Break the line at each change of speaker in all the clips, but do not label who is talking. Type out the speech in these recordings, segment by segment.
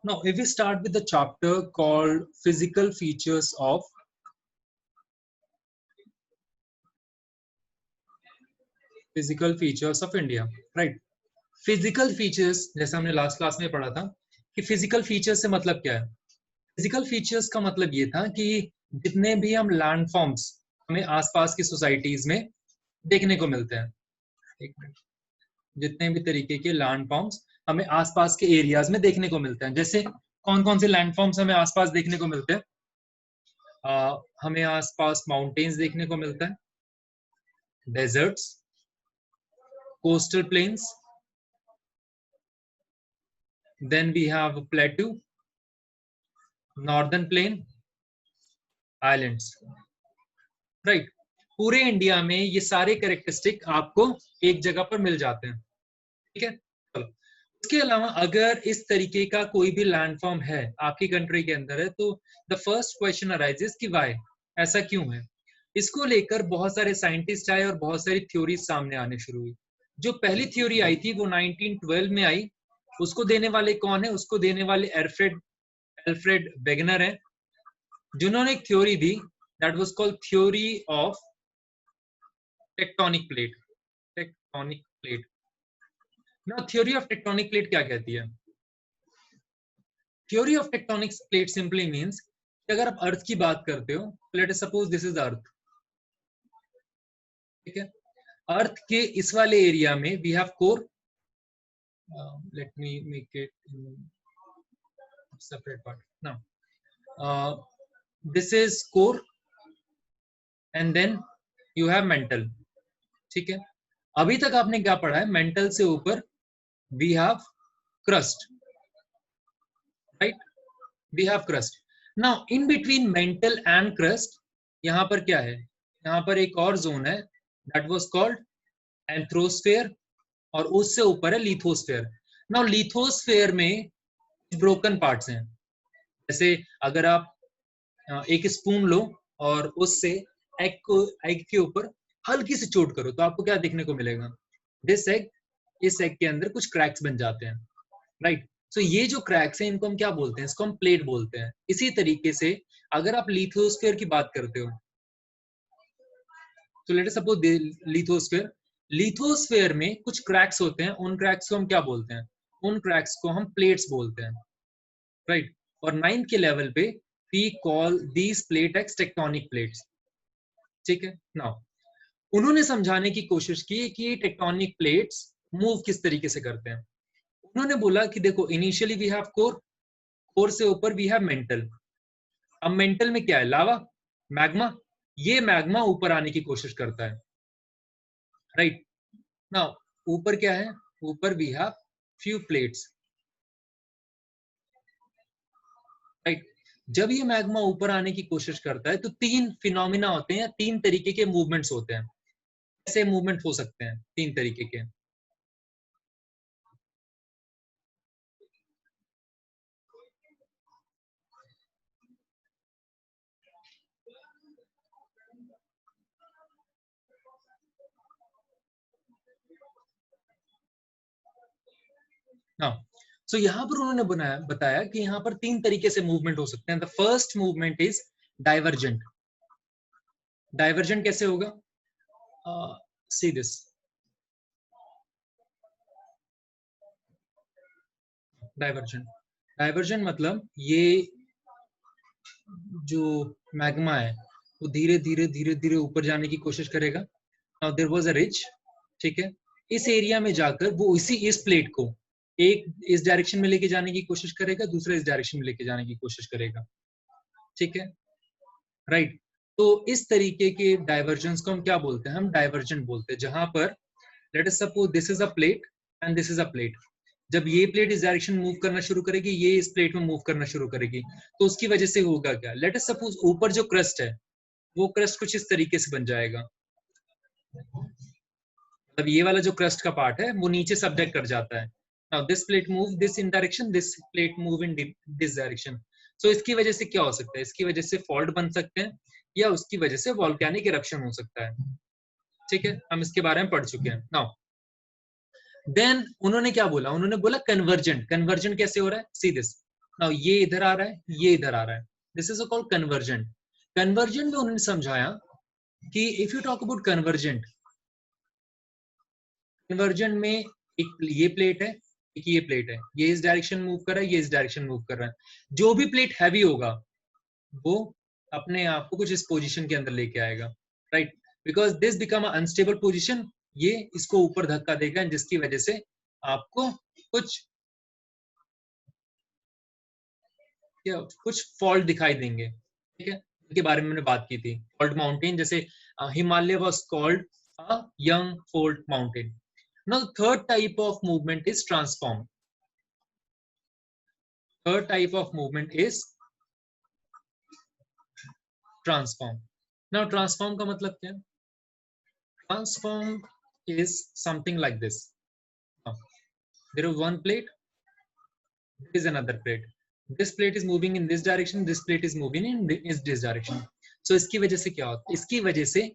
Now, if we start with the chapter called Physical Features of India, right? Physical features, जैसे हमने last class में पढ़ा था कि physical features से मतलब क्या है? Physical features का मतलब ये था कि जितने भी हम लैंड फॉर्म्स हमें आसपास की सोसाइटीज में देखने को मिलते हैं, एक मिनट, जितने भी तरीके के लैंड फॉर्म्स हमें आसपास के एरियाज में देखने को मिलते हैं, जैसे कौन कौन से लैंड फॉर्म्स हमें आसपास देखने को मिलते हैं? हमें आसपास माउंटेन्स देखने को मिलता है, deserts, coastal plains, then we have plateau, northern plain, islands, right. पूरे इंडिया में ये सारे कैरेक्टरिस्टिक आपको एक जगह पर मिल जाते हैं, ठीक है। चलो, इसके अलावा अगर इस तरीके का कोई भी लैंडफॉर्म है आपकी कंट्री के अंदर है, तो द फर्स्ट क्वेश्चन अराइजेस कि व्हाई, ऐसा क्यों है। इसको लेकर बहुत सारे साइंटिस्ट आए और बहुत सारी थ्योरीज सामने आने शुरू हुई। जो पहली थ्योरी आई थी वो 1912 में आई। उसको देने वाले कौन है? उसको देने वाले एल्फ्रेड वेगनर है, जिन्होंने एक थ्योरी दी, that was called theory of tectonic plate. Tectonic plate. Now theory of tectonic plate क्या कहती है? Theory of tectonic plate simply means कि अगर आप अर्थ की बात करते हो, let us suppose this is earth, ठीक है। अर्थ के इस वाले एरिया में we have core, let me make it separate part now, this is core and then you have mantle, ठीक है। अभी तक आपने क्या पढ़ा है? मेंटल से ऊपर we have crust, right, we have crust. Now in between mantle and crust यहां पर क्या है? यहां पर एक और जोन है, दैट वाज कॉल्ड एंथ्रोस्फेयर, और उससे ऊपर है लिथोस्फेयर। नाउ लिथोस्फेयर में ब्रोकन पार्ट्स हैं, जैसे अगर आप एक स्पून लो और उससे एग के ऊपर हल्की सी चोट करो तो आपको क्या देखने को मिलेगा? दिस एग, इस एग के अंदर कुछ क्रैक्स बन जाते हैं, राइट। सो ये जो क्रैक्स हैं इनको हम क्या बोलते हैं? इसको हम प्लेट बोलते हैं। इसी तरीके से अगर आप लिथोस्फेयर की बात करते हो, तो लेट अस सपोज लिथोस्फेयर में कुछ क्रैक्स होते हैं, उन क्रैक्स को हम क्या बोलते हैं? उन क्रैक्स को हम प्लेट्स बोलते हैं, राइट। और 9th के लेवल पे we call these plate as tectonic plates, ठीक है। नाउ उन्होंने समझाने की कोशिश की कि टेक्टोनिक प्लेट्स मूव किस तरीके से करते हैं। उन्होंने बोला कि देखो, initially we have core, core से ऊपर वी हैव मेंटल। अब मेंटल में क्या है? लावा, मैग्मा। ये मैग्मा ऊपर आने की कोशिश करता है, राइट। नाउ ऊपर क्या है? ऊपर we have few plates, right. जब ये मैग्मा ऊपर आने की कोशिश करता है तो तीन फिनोमिना होते हैं, तीन तरीके के मूवमेंट्स होते हैं। ऐसे मूवमेंट हो सकते हैं तीन तरीके के। हाँ, सो यहाँ पर उन्होंने बताया कि यहाँ पर तीन तरीके से मूवमेंट हो सकते हैं। The first movement is divergent. Divergent कैसे होगा? See this, divergent. डाइवर्जेंट मतलब ये जो मैग्मा है वो धीरे धीरे धीरे धीरे ऊपर जाने की कोशिश करेगा। Now there was a ridge, ठीक है। इस एरिया में जाकर वो इस प्लेट को एक इस डायरेक्शन में लेके जाने की कोशिश करेगा, दूसरा इस डायरेक्शन में लेके जाने की कोशिश करेगा, ठीक है, राइट। तो इस तरीके के डाइवर्जेंस को हम क्या बोलते हैं? हम डाइवर्जेंट बोलते हैं। जहां पर late us suppose this is a plate and this is a plate, जब ये प्लेट इस डायरेक्शन मूव करना शुरू करेगी, ये इस प्लेट में मूव करना शुरू करेगी, तो उसकी वजह से होगा क्या? लेट अस सपोज ऊपर जो क्रस्ट है वो क्रस्ट कुछ इस तरीके से बन जाएगा। अब ये वाला जो क्रस्ट का पार्ट है वो नीचे सब्जेक्ट कर जाता है। Now this plate move this in direction, this plate move in this direction. So इसकी वजह से क्या हो सकता है? इसकी वजह से फॉल्ट बन सकते हैं या उसकी वजह से वॉल्केनिक इरप्शन हो सकता है, ठीक है। हम इसके बारे में पढ़ चुके हैं। नाउ देन उन्होंने क्या बोला? उन्होंने बोला कन्वर्जेंट। कन्वर्जेंट कैसे हो रहा है? See this. नाउ ये इधर आ रहा है, ये इधर आ रहा है, this is called convergent. Convergent में उन्होंने समझाया कि if you talk about convergent, convergent में एक ये प्लेट है, एक ये प्लेट है, ये इस डायरेक्शन मूव कर रहा है, ये इस डायरेक्शन मूव कर रहा है। जो भी प्लेट हैवी होगा वो अपने आप को कुछ इस पोजीशन के अंदर लेके आएगा, right, because this become unstable position, ये इसको ऊपर धक्का देगा, जिसकी वजह से आपको कुछ फॉल्ट दिखाई देंगे, ठीक है, इनके बारे में मैंने बात की थी। फॉल्ट माउंटेन, जैसे Himalaya was called a young fault mountain. Now third type of movement is transform. Third type of movement is transform. Now transform का मतलब क्या है? Transform is something like this. There is one plate, there is another plate. This plate is moving in this direction, this plate is moving in this direction. So इसकी वजह से क्या होता है? इसकी वजह से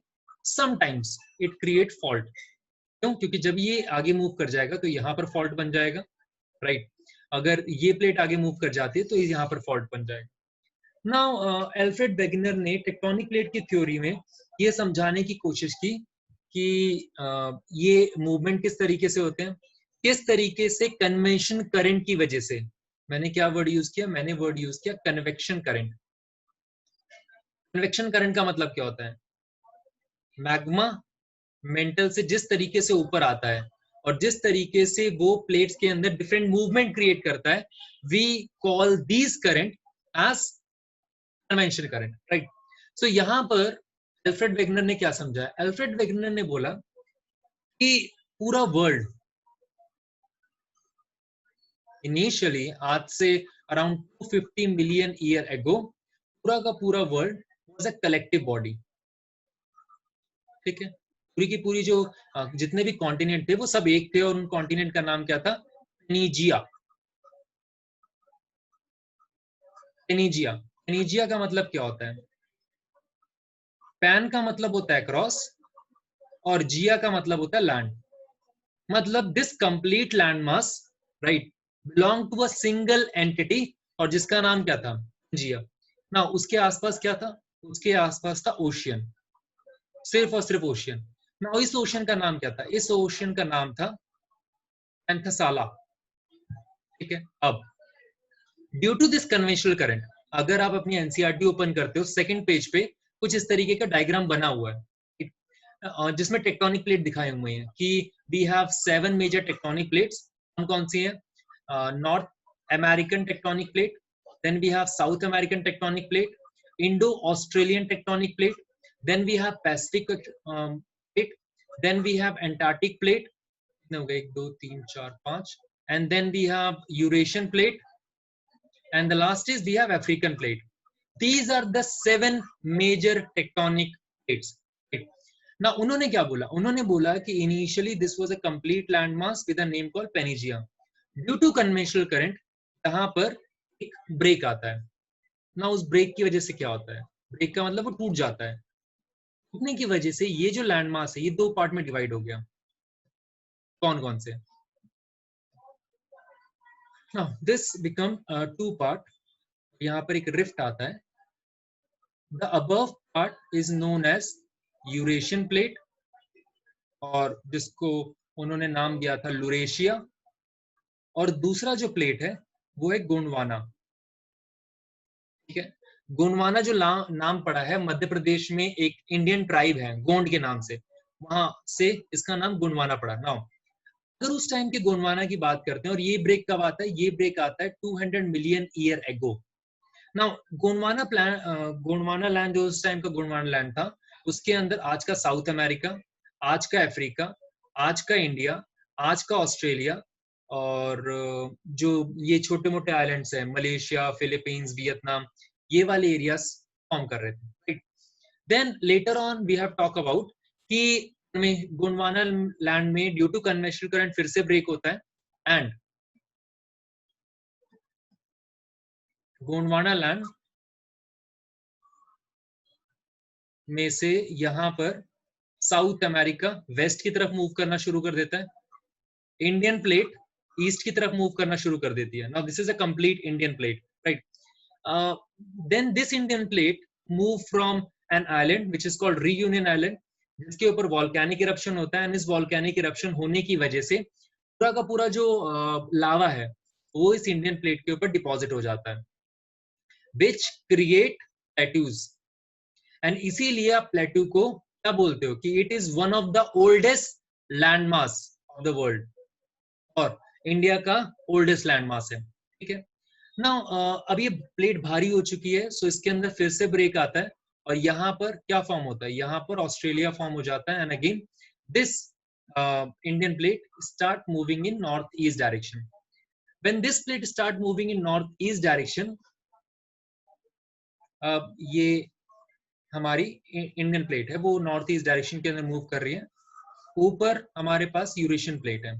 sometimes it create fault. क्यों? क्योंकि जब ये आगे मूव कर जाएगा तो यहाँ पर फॉल्ट बन जाएगा, राइट। अगर ये प्लेट आगे मूव कर जाती है तो यहाँ पर फॉल्ट बन जाएगा। नाउ एल्फ्रेड वेगनर ने टेक्टोनिक प्लेट की थ्योरी में ये समझाने की कोशिश की कि ये मूवमेंट किस तरीके से होते हैं, किस तरीके से कन्वेंशन करंट की वजह से। मैंने क्या वर्ड यूज किया? मैंने वर्ड यूज किया कन्वेक्शन करंट। कन्वेक्शन करंट का मतलब क्या होता है? मैग्मा मेंटल से जिस तरीके से ऊपर आता है और जिस तरीके से वो प्लेट्स के अंदर डिफरेंट मूवमेंट क्रिएट करता है, we call these current as convention current, right. So यहां पर एल्फ्रेड वेगनर ने क्या समझा? एल्फ्रेड वेगनर ने बोला कि पूरा वर्ल्ड इनिशियली, आज से अराउंड 250 मिलियन ईयर एगो, पूरा का पूरा world was a collective body, ठीक है। पूरी की पूरी जो जितने भी कॉन्टिनेंट थे वो सब एक थे, और उन कॉन्टिनेंट का नाम क्या था? पेनिजिया। पेनिजिया, पेनिजिया का मतलब क्या होता है? पैन का मतलब होता है क्रॉस, और जिया का मतलब होता है लैंड। मतलब this complete land mass, right, belong to a single entity, और जिसका नाम क्या था? जिया। ना उसके आसपास क्या था? उसके आसपास था ओशियन, सिर्फ और सिर्फ ओशियन। ना इस ओशियन का नाम क्या था? इस ओशियन का नाम था एंथसाला, ठीक है। अब due to this conventional current, अगर आप अपनी एनसीईआरटी ओपन करते हो, सेकंड पेज पे कुछ इस तरीके का डायग्राम बना हुआ है जिसमें टेक्टोनिक प्लेट दिखाए हुए हैं कि we have 7 major tectonic plates. कौन कौन सी हैं? North American tectonic plate, then we have South American tectonic plate, Indo Australian tectonic plate, then we have Pacific plate, then we have Antarctic plate, हो गए 1 2 3 4 5, and then we have Eurasian plate, and the last is we have African plate. These are the 7 major tectonic plates. Now उन्होंने क्या बोला? उन्होंने बोला कि initially this was a complete landmass with a name called Pangaea. Due to conventional current, यहाँ पर एक break आता है। ना उस ब्रेक की वजह से क्या होता है? ब्रेक का मतलब वो टूट जाता है। टूटने की वजह से ये जो लैंडमास है ये 2 पार्ट में डिवाइड हो गया। कौन कौन से? Now this become 2 part. यहाँ पर एक रिफ्ट आता है। The above part is known as Eurasian plate, और जिसको उन्होंने नाम दिया था लुरेशिया, और दूसरा जो प्लेट है वो है गोंडवाना, ठीक है। गोंडवाना जो नाम पड़ा है मध्य प्रदेश में, एक इंडियन ट्राइब है गोंड के नाम से, वहां से इसका नाम गोंडवाना पड़ा। नाउ अगर उस टाइम के गोंडवाना की बात करते हैं, और ये ब्रेक कब आता है? ये ब्रेक आता है 200 million year ago. Now Gondwana land, जो उस टाइम का गोंडवाना लैंड था, उसके अंदर आज का साउथ अमेरिका, आज का अफ्रीका, आज का इंडिया, आज का ऑस्ट्रेलिया, और जो ये छोटे मोटे आइलैंड्स हैं मलेशिया, फिलीपींस, वियतनाम, ये वाले एरियाज फॉर्म कर रहे थे। Then later on we have talk about कि गोंडवाना लैंड में ड्यू टू कन्वेंशनल करंट फिर से ब्रेक होता है, एंड गोंडवाना लैंड में से यहां पर साउथ अमेरिका वेस्ट की तरफ मूव करना शुरू कर देता है, इंडियन प्लेट ईस्ट की तरफ मूव करना शुरू कर देती है। Now this is a complete Indian plate, right? Then this Indian plate moved from an island which is called Reunion Island, जिसके ऊपर वॉल्केनिक इरप्शन होता है, एंड इस वॉल्केनिक इरप्शन होने की वजह से पूरा का पूरा जो लावा है वो इस इंडियन प्लेट के ऊपर डिपॉजिट हो जाता है, विच क्रिएट प्लेट्यूज। एंड इसीलिए आप प्लेट्यू को क्या बोलते हो कि it is one of the oldest landmass of the world, और इंडिया का ओल्डेस्ट लैंडमास है, ठीक है ना। अब ये प्लेट भारी हो चुकी है, सो इसके अंदर फिर से ब्रेक आता है, और यहाँ पर क्या फॉर्म होता है, यहाँ पर ऑस्ट्रेलिया फॉर्म हो जाता है, and again this Indian plate start moving in north east direction. When this plate start moving in north east direction, ये हमारी इंडियन प्लेट है वो नॉर्थ ईस्ट डायरेक्शन के अंदर मूव कर रही है, ऊपर हमारे पास यूरेशियन प्लेट है।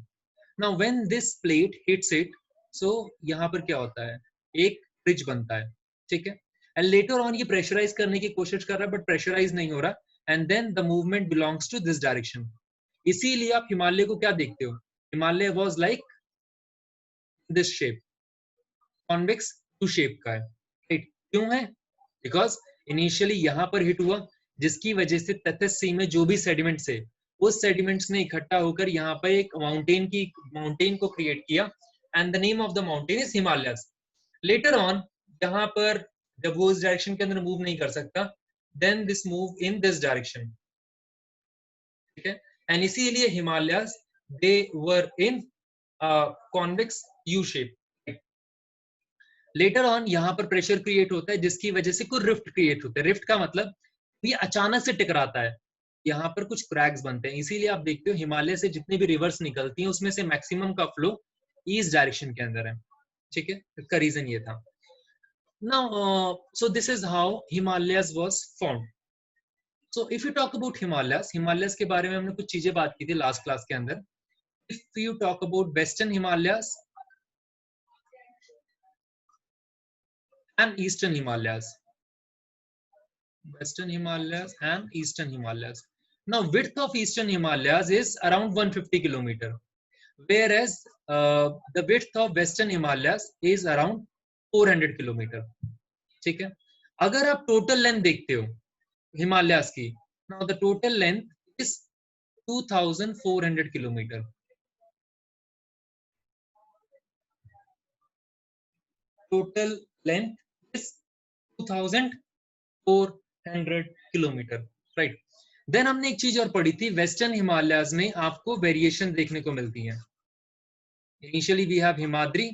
Now when this plate hits it, so यहाँ पर क्या होता है, एक ब्रिज बनता है, ठीक है, एंड लेटर ऑन ये प्रेशराइज करने की कोशिश कर रहा है, बट प्रेशराइज नहीं हो रहा, and then the movement belongs to this direction. इसीलिए आप हिमालय को क्या देखते हो, Himalaya was like this shape, convex to shape का है, राइट? क्यों है, बिकॉज इनिशियली यहाँ पर हिट हुआ, जिसकी वजह से तटस्थ सी में जो भी सेडिमेंट्स है उस सेडिमेंट्स ने इकट्ठा होकर यहाँ पर एक माउंटेन को क्रिएट किया, and the name of the mountain is Himalayas. Letter on यहाँ पर जब वो इस डायरेक्शन के अंदर मूव नहीं कर सकता, then this move in this direction, ठीक है, एंड इसीलिए Himalayas they were in convex U shape. Later on यहाँ पर प्रेशर क्रिएट होता है, जिसकी वजह से कुछ रिफ्ट क्रिएट होते हैं। रिफ्ट का मतलब ये अचानक से टकराता है, यहाँ पर कुछ क्रैक्स बनते हैं, इसीलिए आप देखते हो हिमालय से जितनी भी रिवर्स निकलती हैं उसमें से मैक्सिमम का फ्लो ईस्ट डायरेक्शन के अंदर है, ठीक है, इसका रीजन ये था। Now so this is how Himalayas was formed. So if you talk about Himalayas, Himalayas के बारे में हमने कुछ चीजें बात की थी लास्ट क्लास के अंदर। If you talk about western Himalayas and eastern Himalayas, western Himalayas and eastern Himalayas. Now width of eastern Himalayas is around 150 kilometer, whereas the width of western Himalayas is around 400 kilometer, ठीक है। अगर आप total length देखते हो हिमालयास की, now the total length is 2400 kilometer, total length is 2400 kilometre, right. देन हमने एक चीज और पढ़ी थी, वेस्टर्न हिमालयाज में आपको वेरिएशन देखने को मिलती है। Initially we have Himadri,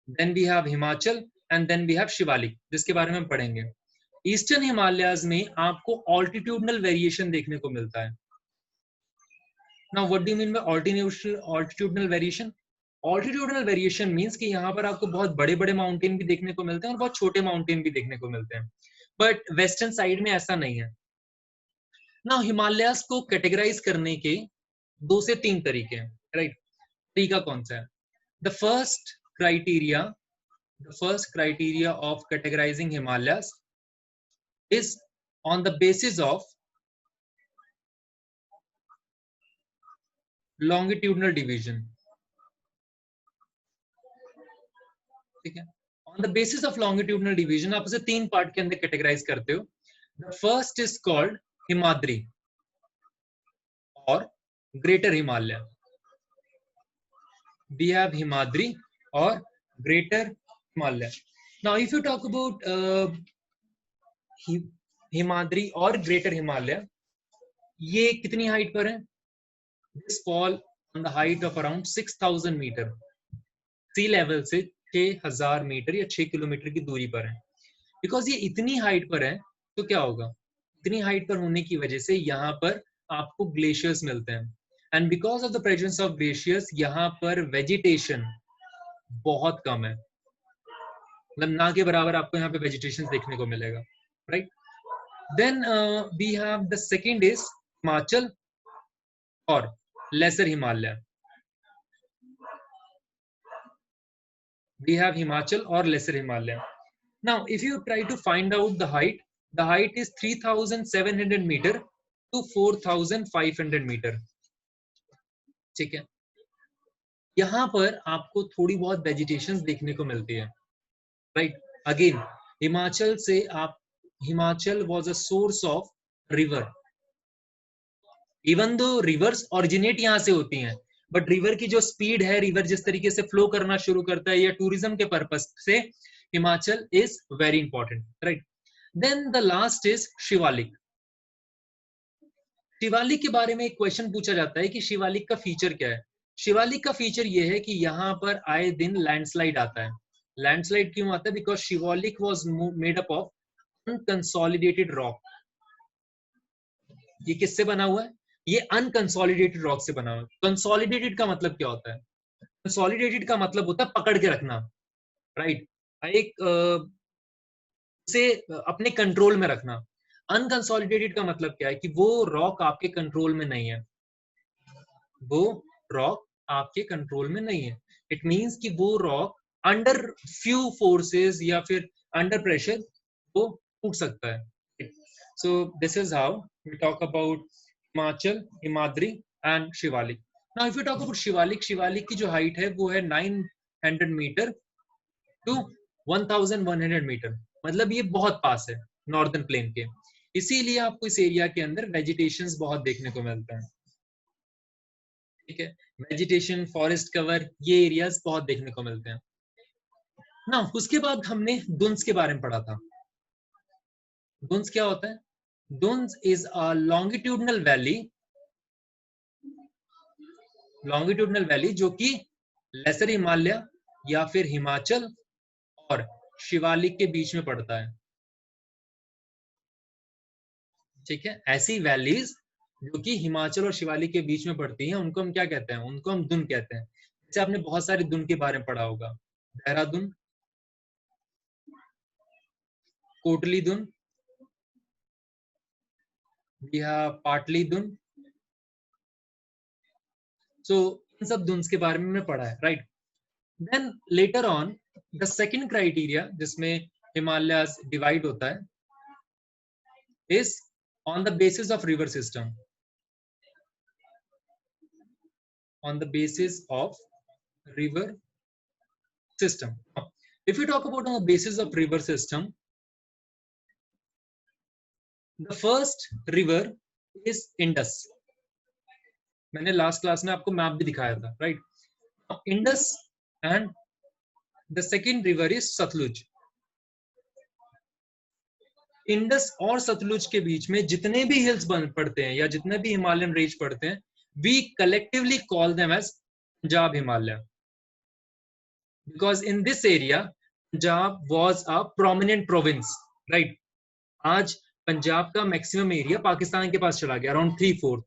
then we have Himachal, and then we have Shivalik, जिसके बारे में हम पढ़ेंगे। ईस्टर्न हिमालयाज में आपको ऑल्टीट्यूडनल वेरिएशन देखने को मिलता है। Now what do you mean by altitudinal variation? Altitudinal variation means कि यहाँ पर आपको बहुत बड़े बड़े माउंटेन भी देखने को मिलते हैं और बहुत छोटे माउंटेन भी देखने को मिलते हैं, बट वेस्टर्न साइड में ऐसा नहीं है। ना हिमालयास को कैटेगराइज करने के 2 से 3 तरीके हैं, राइट? तरीका कौन सा है? The first criteria of categorising Himalayas is on the basis of longitudinal division, ठीक है। On the basis of longitudinal division आप उसे 3 पार्ट के अंदर कैटेगराइज करते हो। The first is called Himadri और greater Himalaya. We have Himadri or Greater Himalaya. Now, if you talk about Himadri or Greater Himalaya, ये कितनी हाइट पर है? This fall on the height of around 6000 metre, sea level से 6000 metre या 6 kilometre की दूरी पर है। बिकॉज ये इतनी हाइट पर है तो क्या होगा, इतनी हाइट पर होने की वजह से यहाँ पर आपको ग्लेशियर्स मिलते हैं, and because of the presence of glaciers यहाँ पर वेजिटेशन बहुत कम है, मतलब ना के बराबर आपको यहाँ पे वेजिटेशन देखने को मिलेगा, right. Then we have the second is Himachal और lesser Himalaya. We have Himachal or Lesser Himalaya. Now, if you try to find out the height is 3,700 meter to 4,500 meter. ठीक है, यहाँ पर आपको थोड़ी बहुत वेजिटेशन देखने को मिलती है, राइट. अगेन हिमाचल से आप, Himachal was a source of river. Even though reverse originate यहाँ से होती हैं, बट रिवर की जो स्पीड है, रिवर जिस तरीके से फ्लो करना शुरू करता है, या टूरिज्म के पर्पस से Himachal is very important. Right. Then the last is Shivalik. Shivalik के बारे में एक क्वेश्चन पूछा जाता है कि शिवालिक का फीचर क्या है. शिवालिक का फीचर ये है कि यहाँ पर आए दिन लैंडस्लाइड आता है. लैंडस्लाइड क्यों आता है? Because Shivalik was made up of unconsolidated rock. ये किससे बना हुआ है? ये अनकंसोलिडेटेड रॉक से बना हुआ है. कंसोलिडेटेड का मतलब क्या होता है? कंसोलिडेटेड का मतलब होता है पकड़ के रखना. राइट. एक से अपने कंट्रोल में रखना. अनकंसोलिडेटेड का मतलब क्या है? कि वो रॉक आपके कंट्रोल में नहीं है. वो रॉक आपके कंट्रोल में नहीं है. इट मींस कि वो रॉक अंडर फ्यू फोर्सेस या फिर अंडर प्रेशर वो टूट सकता है. So this is how we talk about Himachal, Himadri and Shivalik. Now if you talk about Shivalik, Shivalik की जो हाइट है वो है 900 मीटर टू 1100 मीटर. मतलब ये बहुत पास है नॉर्दर्न प्लेन के. इसीलिए आपको इस एरिया के अंदर वेजिटेशंस बहुत देखने को मिलता है. ठीक है. वेजिटेशन, फॉरेस्ट कवर, ये एरियाज बहुत देखने को मिलते हैं ना. उसके बाद हमने दुन्स के बारे में पढ़ा था. दुन्स क्या होता है? दुन्स इज अ लॉन्गिट्यूडनल वैली जो कि लेसर हिमालय या फिर हिमाचल और शिवालिक के बीच में पड़ता है. ठीक है. ऐसी वैलीज जो कि हिमाचल और शिवालिक के बीच में पड़ती हैं, उनको हम क्या कहते हैं? उनको हम दुन कहते हैं. जैसे आपने बहुत सारे दुन के बारे में पढ़ा होगा. देहरादून, कोटली दुन, या पाटली दुन. सो इन सब दुन्स के बारे में पढ़ा है. Right. Then later on the second criteria जिसमें हिमालय डिवाइड होता है is on the basis of river system. On the basis of river system. If you talk about on the basis of river system, the first river is Indus. मैंने last class में आपको map भी दिखाया था. Right. Indus and the second river is Sutlej. Indus और सतलुज के बीच में जितने भी हिल्स पड़ते हैं या जितने भी हिमालयन रेंज पड़ते हैं, we collectively call them as Punjab Himalaya. Because in this area Punjab was a prominent province. Right. आज पंजाब का मैक्सिमम एरिया पाकिस्तान के पास चला गया, अराउंड 3/4.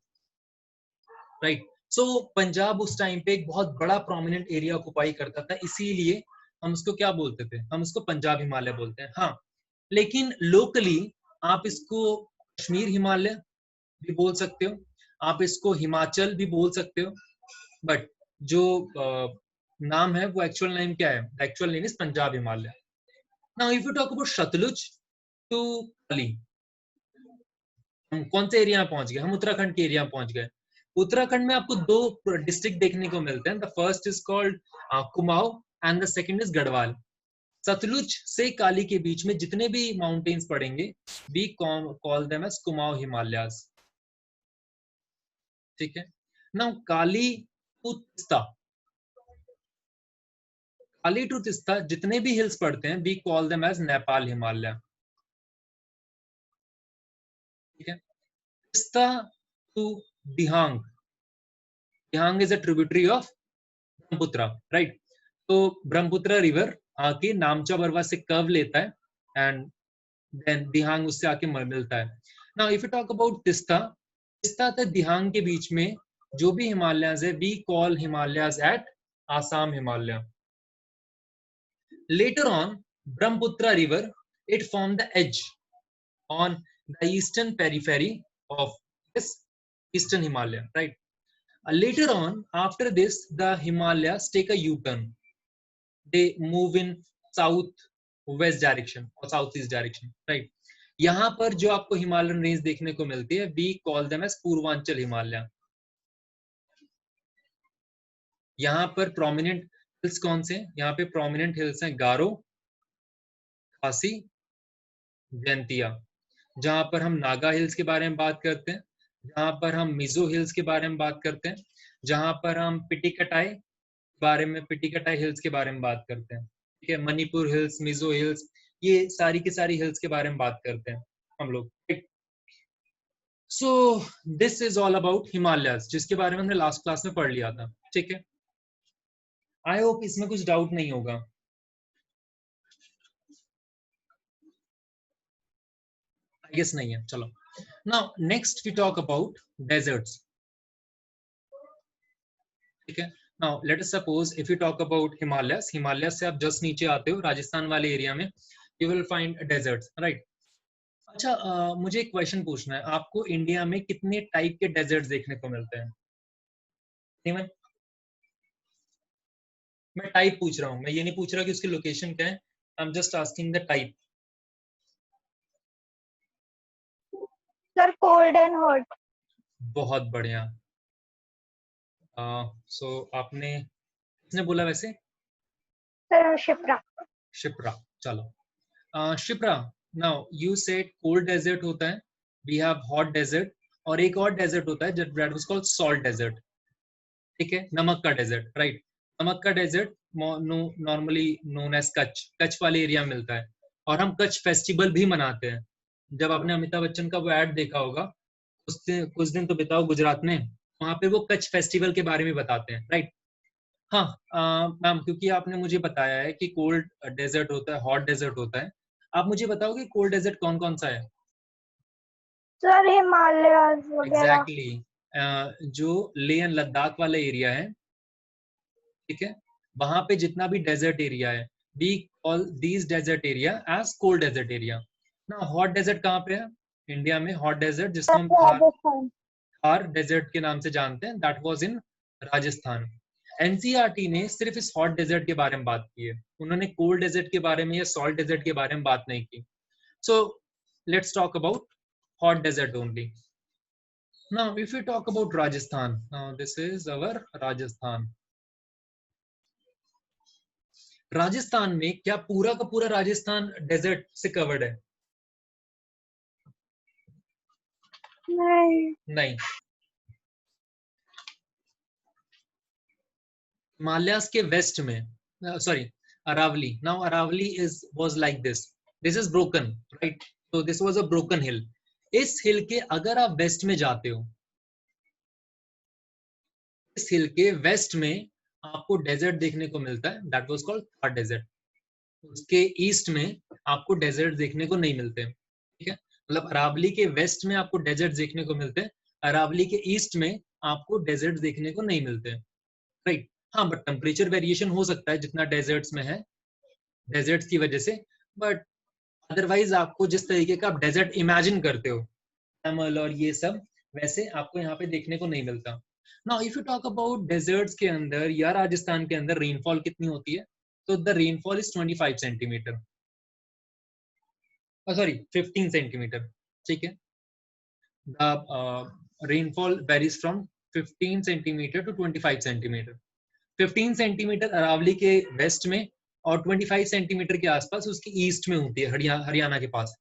राइट. सो पंजाब उस टाइम पे एक बहुत बड़ा प्रोमिनेंट एरिया ऑक्युपाई करता था, इसीलिए हम उसको क्या बोलते थे? हम उसको पंजाब हिमालय बोलते हैं. हाँ, लेकिन लोकली आप इसको कश्मीर हिमालय भी बोल सकते हो, आप इसको हिमाचल भी बोल सकते हो, बट जो नाम है वो एक्चुअल नेम क्या है? Actual name is Punjab Himalaya. Now if you talk about Satluj to Kali, हम कौन से एरिया में पहुंच गए? हम उत्तराखंड के एरिया में पहुंच गए. उत्तराखंड में आपको दो डिस्ट्रिक्ट देखने को मिलते हैं. The first is called Kumaon and the second is Garhwal. Sutlej से काली के बीच में जितने भी माउंटेन्स पड़ेंगे, we call them as Kumaon Himalayas. ठीक है. Now Kali to Teesta, Kali to Teesta जितने भी हिल्स पड़ते हैं, we call them as Nepal Himalaya. ठीक है. Teesta to Dihang, Dihang is a tributary of Brahmaputra. Right. तो ब्रह्मपुत्र रिवर आके नामचा बरवा से कर्व लेता है एंड देन दिहांग उससे आके मिलता है. Now if you talk about Teesta, Teesta तक दिहांग के बीच में जो भी हिमालयाज है, we call Himalayas at Assam Himalaya. Later on, Brahmaputra river, it formed the edge on the eastern periphery of this eastern Himalaya. Right. Later on, after this, the Himalayas take a U-turn. They move in south-west direction or southeast direction. Right. यहाँ पर जो आपको Himalayan range देखने को मिलती है, we call them as Purvanchal Himalaya. यहाँ पर प्रोमिनेंट हिल्स कौन से? यहाँ पे प्रोमिनेंट हिल्स हैं गारो, खासी, जैंतिया, जहां पर हम नागा हिल्स के बारे में बात करते हैं, जहां पर हम मिजो हिल्स के बारे में बात करते हैं, जहां पर हम पिटिकटाई हिल्स के बारे में बात करते हैं, ठीक है, मणिपुर हिल्स, मिजो हिल्स, ये सारी की सारी हिल्स के बारे में बात करते हैं हम लोग। सो this is all about Himalayas, जिसके बारे में हमने लास्ट क्लास में पढ़ लिया था, ठीक है। आई होप इसमें कुछ डाउट नहीं होगा। आई गेस नहीं है। चलो, now next we talk about deserts, ठीक है। Now let us suppose if you talk about Himalayas, Himalayas से आप जस्ट नीचे आते हो राजस्थान वाले एरिया में, you will find deserts, right. अच्छा, मुझे एक क्वेश्चन पूछना है, आपको इंडिया में कितने टाइप के डेजर्ट्स देखने को मिलते हैं? मैं मैं टाइप पूछ रहा हूँ, मैं ये नहीं पूछ रहा कि उसकी लोकेशन क्या है, I am just asking the type.
Sir cold and hot.
बहुत बढ़िया। सो आपने, किसने बोला वैसे?
सर शिप्रा।
शिप्रा। चलो, Shipra, now you said cold desert होता है, वी हैव हॉट डेजर्ट, और एक और डेजर्ट होता है that was called salt desert, ठीक है, नमक का डेजर्ट, राइट। नमक का desert normally known as Kutch, Kutch वाले एरिया में मिलता है, और हम कच्छ फेस्टिवल भी मनाते हैं। जब आपने अमिताभ बच्चन का वो एड देखा होगा, कुछ दिन तो बिताओ गुजरात में, वहां पे वो कच्छ फेस्टिवल के बारे में बताते हैं, राइट। हाँ, मैम, क्योंकि आपने मुझे बताया है कि कोल्ड डेजर्ट होता है, हॉट डेजर्ट होता है, आप मुझे बताओगे कोल्ड डेजर्ट कौन कौन सा है?
सर हिमालय वगैरह।
एग्जैक्टली, जो लेह एंड लद्दाख वाला एरिया है, ठीक है, वहां पे जितना भी डेजर्ट एरिया है, we call these desert area as cold desert area. ना हॉट डेजर्ट कहाँ पे है इंडिया में? हॉट डेजर्ट जिसको हम
राजस्थान।
थार डेजर्ट के नाम से जानते हैं, that was in Rajasthan. NCERT ने सिर्फ इस हॉट डेजर्ट के बारे में बात की है, उन्होंने कोल्ड डेजर्ट के बारे में या सॉल्ट डेजर्ट के बारे में बात नहीं की। So let's talk about hot desert only. Now if we talk about Rajasthan, now this is our Rajasthan. Rajasthan में क्या पूरा का पूरा राजस्थान डेजर्ट से कवर्ड है?
नहीं।
नहीं। हिमालयास के वेस्ट में, sorry, Aravalli, now Aravalli is was like this is broken, right, so this was a broken hill. इस हिल के अगर आप वेस्ट में जाते हो, इस हिल के वेस्ट में आपको डेजर्ट देखने को मिलता है, that was called Thar desert. उसके ईस्ट में आपको डेजर्ट देखने को नहीं मिलते, ठीक है, मतलब अरावली के वेस्ट में आपको डेजर्ट देखने को मिलते हैं, अरावली के ईस्ट में आपको डेजर्ट देखने को नहीं मिलते, राइट। हाँ, बट टेम्परेचर वेरिएशन हो सकता है जितना डेजर्ट्स में है, डेजर्ट्स की वजह से, बट अदरवाइज आपको जिस तरीके का आप डेजर्ट इमेजिन करते हो, कैमल और ये सब, वैसे आपको यहाँ पे देखने को नहीं मिलता। Now if you talk about deserts के अंदर या राजस्थान के अंदर रेनफॉल कितनी होती है, तो the rainfall is 25 centimetre, sorry 15 centimetre, ठीक है। The rainfall varies from 15 centimetre to 25 centimetre. 15 centimetre Aravalli के वेस्ट में, और 25 सेंटीमीटर के आसपास उसके ईस्ट में होती है, हरियाणा के पास,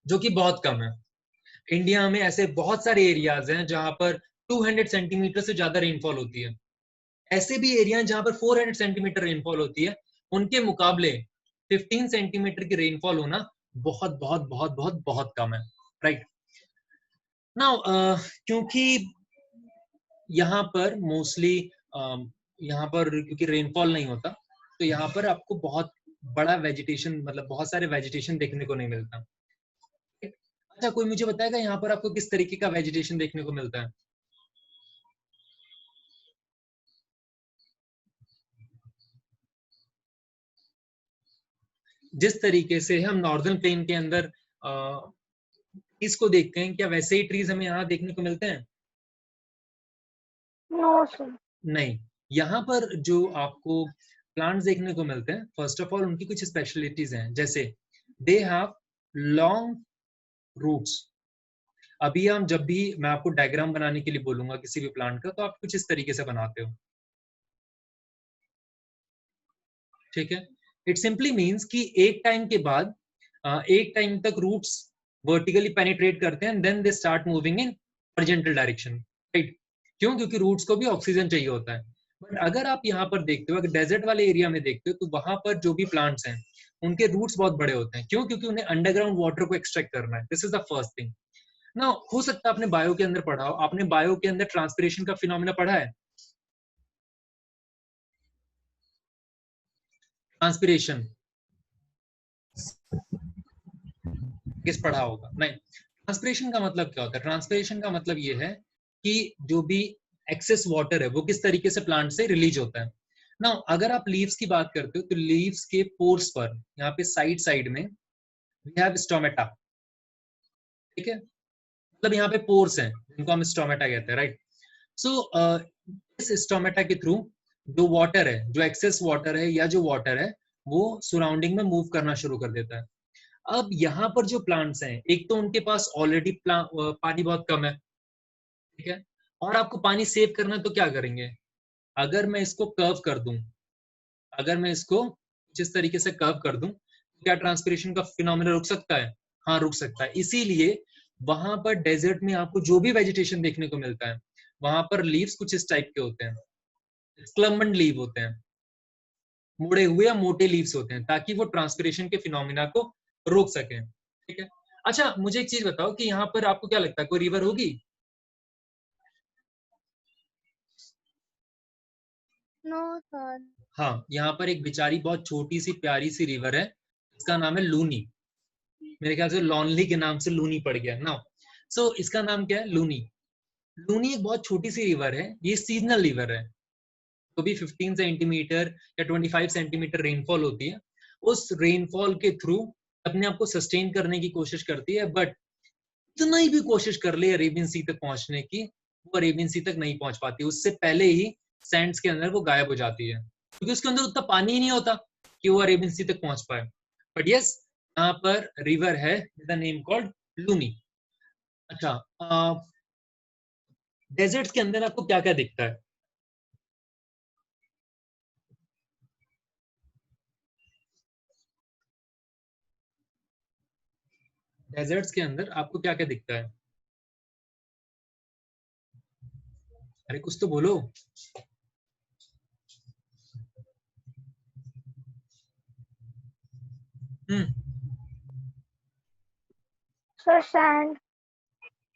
जो कि बहुत कम है। इंडिया में ऐसे बहुत सारे एरियाज हैं जहां पर 200 सेंटीमीटर से ज्यादा रेनफॉल होती है, ऐसे भी एरिया जहां पर 400 सेंटीमीटर रेनफॉल होती है, उनके मुकाबले 15 सेंटीमीटर की रेनफॉल होना बहुत बहुत बहुत बहुत बहुत कम है, राइट। नाउ क्योंकि यहाँ पर मोस्टली यहाँ पर क्योंकि रेनफॉल नहीं होता, तो यहाँ पर आपको बहुत बड़ा वेजिटेशन, मतलब बहुत सारे वेजिटेशन देखने को नहीं मिलता। अच्छा, कोई मुझे बताएगा यहाँ पर आपको किस तरीके का वेजिटेशन देखने को मिलता है? जिस तरीके से हम नॉर्दर्न प्लेन के अंदर ट्रीज को देखते हैं, क्या वैसे ही ट्रीज हमें यहाँ देखने को मिलते हैं?
No sir.
नहीं, यहाँ पर जो आपको प्लांट्स देखने को मिलते हैं, फर्स्ट ऑफ ऑल उनकी कुछ स्पेशलिटीज हैं, जैसे दे हैव लॉन्ग रूट्स। अभी हम जब भी मैं आपको डायग्राम बनाने के लिए बोलूंगा किसी भी प्लांट का, तो आप कुछ इस तरीके से बनाते हो, ठीक है। इट सिंपली मीन्स कि एक टाइम के बाद एक टाइम तक रूट्स वर्टिकली पेनिट्रेट करते हैं, then they start moving in horizontal direction, right? क्यों? क्योंकि रूट्स को भी ऑक्सीजन चाहिए होता है। बट अगर आप यहाँ पर देखते हो, अगर डेजर्ट वाले एरिया में देखते हो, तो वहां पर जो भी प्लांट्स हैं उनके रूट्स बहुत बड़े होते हैं। क्यों? क्योंकि उन्हें अंडरग्राउंड वाटर को एक्सट्रैक्ट करना है। This is the first thing. ना हो सकता है आपने बायो के अंदर पढ़ा हो, आपने बायो के अंदर ट्रांसपिरेशन का फिनोमेना पढ़ा है? ट्रांसपिरेशन किस पढ़ा होगा? नहीं। ट्रांसपिरेशन का मतलब क्या होता है? ट्रांसपिरेशन का मतलब ये है कि जो भी एक्सेस वाटर है वो किस तरीके से प्लांट से रिलीज होता है ना। अगर आप लीव्स की बात करते हो तो लीव्स के पोर्स पर यहाँ पे साइड साइड में वी हैव स्टोमेटा, ठीक है? मतलब यहाँ पे पोर्स हैं जिनको हम स्टोमेटा कहते हैं, राइट? सो इस स्टोमेटा के थ्रू जो वाटर है, जो एक्सेस वाटर है या जो वाटर है, वो सराउंडिंग में मूव करना शुरू कर देता है। अब यहाँ पर जो प्लांट्स हैं, एक तो उनके पास ऑलरेडी पानी बहुत कम है, ठीक है? और आपको पानी सेव करना है तो क्या करेंगे? अगर मैं इसको कर्व कर दूं, अगर मैं इसको जिस तरीके से कर्व कर दूं, तो क्या ट्रांसपिरेशन का फिनोमेना रुक सकता है? हाँ, रुक सकता है। इसीलिए वहां पर डेजर्ट में आपको जो भी वेजिटेशन देखने को मिलता है, वहां पर लीव्स कुछ इस टाइप के होते हैं, क्लम्बन लीव होते हैं, मुड़े हुए या मोटे लीव्स होते हैं, ताकि वो ट्रांसपिरेशन के फिनोमेना को रोक सकें, ठीक है? अच्छा, मुझे एक चीज बताओ कि यहाँ पर आपको क्या लगता है, कोई रिवर होगी?
No sir.
हाँ, यहाँ पर एक बेचारी बहुत छोटी सी प्यारी सी रिवर है, इसका नाम है लूनी। मेरे ख्याल से लॉनली के नाम से लूनी पड़ गया ना। सो इसका नाम क्या है? लूनी। लूनी एक बहुत छोटी सी रिवर है, ये सीजनल रिवर है। तो भी 15 सेंटीमीटर या 25 सेंटीमीटर रेनफॉल होती है। उस रेनफॉल के थ्रू अपने आप को सस्टेन करने की कोशिश करती है, बट इतना ही भी कोशिश कर ले अरेबियन सी तक पहुंचने की, वो अरेबियन सी तक नहीं पहुंच पाती। उससे पहले ही सैंड्स के अंदर वो गायब हो जाती है, क्योंकि उसके अंदर उतना पानी ही नहीं होता कि वो अरेबियन सी तक पहुंच पाए। बट यस, यहाँ पर रिवर है द नेम कॉल्ड लूनी। अच्छा, डेजर्ट्स के अंदर आपको क्या क्या दिखता है? डेजर्ट्स के अंदर आपको क्या क्या दिखता है? अरे कुछ तो बोलो। हम्म।
Sir sand.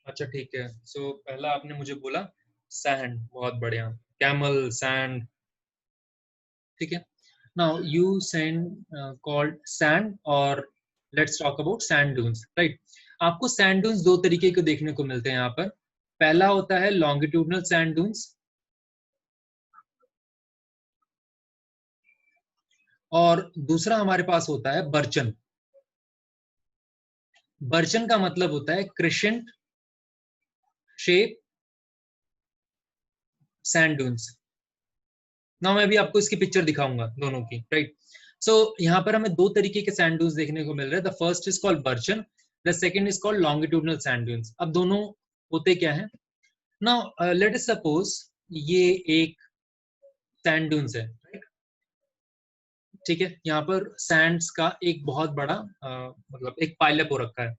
अच्छा, ठीक है। सो पहला आपने मुझे बोला सैंड, बहुत बढ़िया। कैमल सैंड, ठीक है। Now you sand called sand, और let's talk about sand dunes, right? आपको सैंड ड्यून्स दो तरीके के देखने को मिलते हैं यहाँ पर। पहला होता है लॉन्गिट्यूडनल सैंड ड्यून्स, और दूसरा हमारे पास होता है बर्चन। बर्चन का मतलब होता है क्रिसेंट शेप सैंड ड्यून्स। ना मैं भी आपको इसकी पिक्चर दिखाऊंगा दोनों की, राइट? सो यहाँ पर हमें दो तरीके के सैंड ड्यून्स देखने को मिल रहे हैं। The first is called barchan, the second is called longitudinal sand dunes. अब दोनों होते क्या है? नाउ लेट अस सपोज ये एक सैंड ड्यून्स है, राइट? ठीक है, यहाँ पर सैंड्स का एक बहुत बड़ा मतलब एक पाइलअप हो रखा है।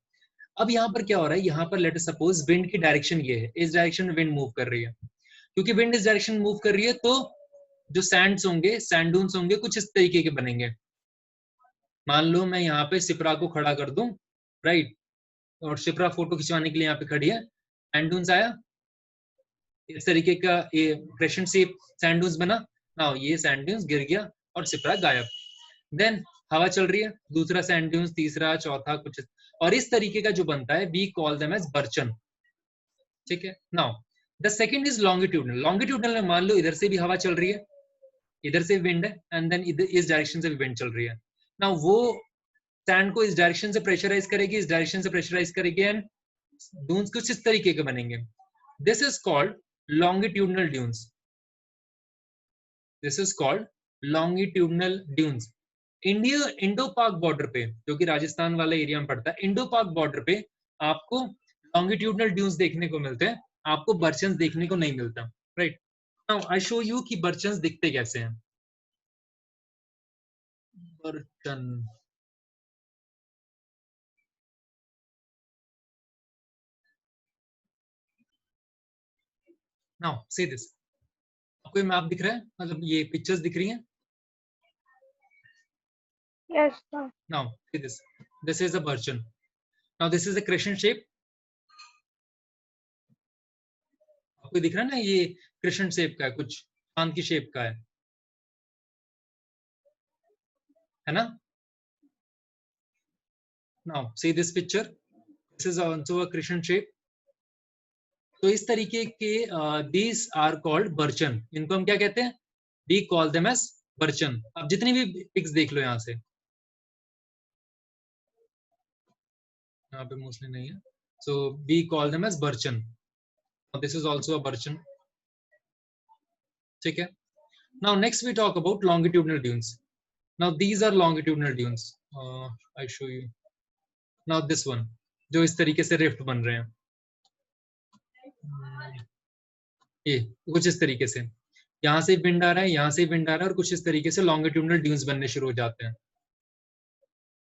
अब यहाँ पर क्या हो रहा है? यहाँ पर लेट अस सपोज विंड की डायरेक्शन ये है, इस डायरेक्शन में विंड मूव कर रही है। क्योंकि विंड इस डायरेक्शन मूव कर रही है, तो जो सैंड्स होंगे, सैंड ड्यून्स होंगे, कुछ इस तरीके के बनेंगे। मान लो मैं यहाँ पे शिप्रा को खड़ा कर दूं, राइट? और शिप्रा फोटो खिंचवाने के लिए यहाँ पे खड़ी है, सैंड ड्यून्स आया, इस तरीके का ये क्रेसेंट शेप सैंड ड्यून्स बना। ना ये सैंड ड्यून्स गिर गया और शिप्रा गायब। देन हवा चल रही है, दूसरा सैंड ड्यून्स, तीसरा, चौथा, कुछ और इस तरीके का जो बनता है, वी कॉल देम एज बर्चन, ठीक है। Now the second is longitudinal. Longitudinal में मान लो इधर से भी हवा चल रही है, इधर से विंड है, एंड देन इधर इस डायरेक्शन से भी विंड चल रही है। नाउ वो सैंड को इस डायरेक्शन से प्रेशराइज करेगी, इस डायरेक्शन से प्रेशराइज करेगी, एंड ड्यून्स कुछ इस तरीके के बनेंगे। This is called longitudinal dunes. This is called longitudinal dunes. India Indo पाक बॉर्डर पे, जो कि राजस्थान वाला एरिया में पड़ता है, इंडो पाक बॉर्डर पे आपको लॉन्गिट्यूडनल ड्यून्स देखने को मिलते हैं, आपको बर्चन्स देखने को नहीं मिलता, right? Now I show you कि बर्चन्स दिखते कैसे हैं। बर्चन। नाउ सी दिस, आपको ये मैप दिख रहा है, मतलब ये पिक्चर्स दिख रही हैं?
Yes, sir.
Now see this, this is a Burchan. Now this is a crescent shape. आपको दिख रहा है ना, ये crescent shape का है, कुछ चांद की शेप का है ना? Now see this picture, this is also a crescent shape. तो इस तरीके के these are called Burchan. इनको हम क्या कहते हैं? We call them as Burchan. आप जितनी भी पिक्स देख लो यहाँ से, यहाँ पे मोस्टली नहीं है, so we call them as Burchan. This is also a Burchan. ठीक है? Now next we talk about longitudinal dunes. Now these are longitudinal dunes. I show you. Now this one, जो इस तरीके से रिफ्ट बन रहे हैं, ये कुछ इस तरीके से, यहाँ से विंड आ रहा है, यहाँ से विंड आ रहा है, और कुछ इस तरीके से लॉन्गिट्यूडनल ड्यून्स बनने शुरू हो जाते हैं।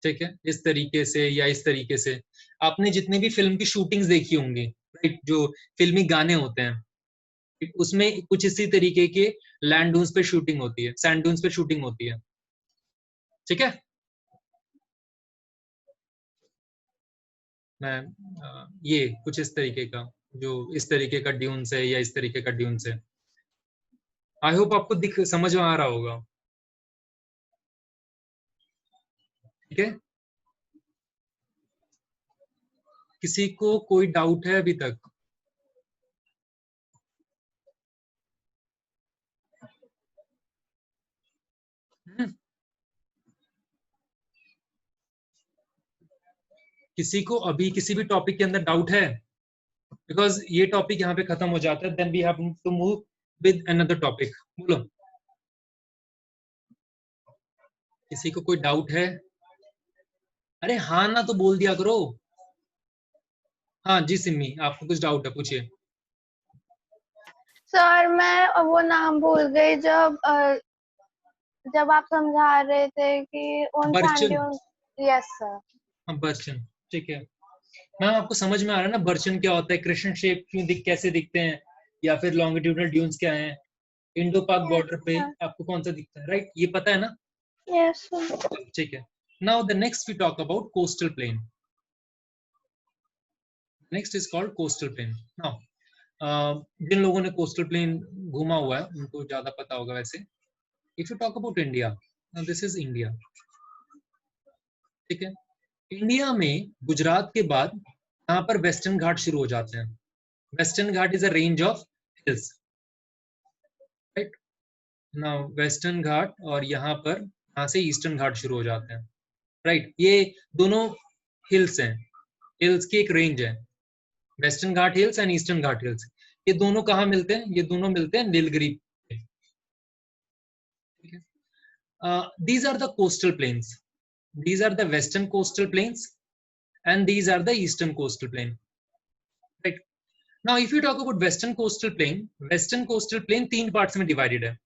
ठीक है, इस तरीके से या इस तरीके से। आपने जितनी भी फिल्म की शूटिंग्स देखी होंगी, राइट, जो फिल्मी गाने होते हैं, उसमें कुछ इसी तरीके के लैंड ड्यून्स पे शूटिंग होती है, सैंड ड्यून्स पे शूटिंग होती है। ठीक है, मैं ये कुछ इस तरीके का, जो इस तरीके का ड्यून्स है या इस तरीके का ड्यून्स है। आई होप आपको दिख समझ में आ रहा होगा। ठीक है, किसी को कोई डाउट है अभी तक? किसी को अभी किसी भी टॉपिक के अंदर डाउट है? बिकॉज ये टॉपिक यहाँ पे खत्म हो जाता है, then we have to move with another topic. बोलो, किसी को कोई डाउट है? अरे हाँ ना तो बोल दिया करो। हाँ जी सिमी, आपको कुछ डाउट है, पूछिए।
सर मैं वो नाम भूल गई जब आप समझा रहे थे कि उन
बर्चन।
Yes sir.
हाँ बर्चन, ठीक है मैम, आपको समझ में आ रहा है ना बर्चन क्या होता है, क्रिश्चियन शेप क्यों कैसे दिखते हैं, या फिर लॉन्गिट्यूडनल ड्यून्स क्या हैं, इंडो पाक बॉर्डर पे आपको कौन सा दिखता है, राइट, ये पता है ना?
Yes sir.
ठीक है, now the next we talk about coastal plain. Next is called coastal plain. Now जिन लोगों ने कोस्टल प्लेन घूमा हुआ है उनको ज्यादा पता होगा। वैसे if you talk about India, this is India. ठीक है, इंडिया में गुजरात के बाद यहाँ पर वेस्टर्न घाट शुरू हो जाते हैं। Western Ghat is a range of hills, right. Now western Ghat, और यहाँ पर यहाँ से ईस्टर्न घाट शुरू हो जाते हैं, राइट। ये दोनों हिल्स हैं, हिल्स की एक रेंज है, western Ghat hills and eastern Ghat hills. ये दोनों कहाँ मिलते हैं? ये दोनों मिलते हैं नीलगिरी। ठीक है, these are the coastal plains, these are the western coastal plains and these are the eastern coastal plain, right? Now if you talk about western coastal plain तीन पार्ट्स में डिवाइडेड है,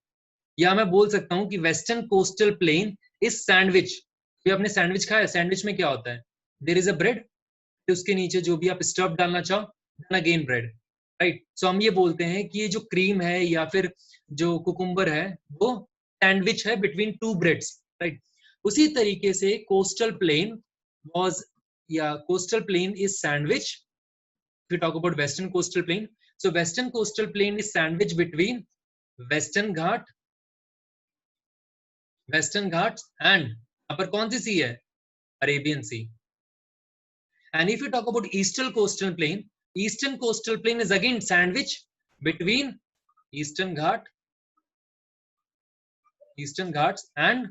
या मैं बोल सकता हूं कि western coastal plain is sandwich. ये आपने सैंडविच खाया? सैंडविच में क्या होता है? देयर इज अ ब्रेड, उसके नीचे जो भी आप स्टफ डालना चाहो, देन अगेन ब्रेड, राइट। सो हम ये बोलते हैं कि ये जो क्रीम है या फिर जो कुकुम्बर है वो सैंडविच है बिटवीन टू ब्रेड्स, राइट। उसी तरीके से कोस्टल प्लेन वाज, या coastal plain is sandwich. If you talk about western coastal plain, so western coastal plain is sandwich between western Ghat, western Ghats and यहाँ पर कौन सी सी है? Arabian sea. And if you talk about eastern coastal plain is again sandwich between eastern ghats and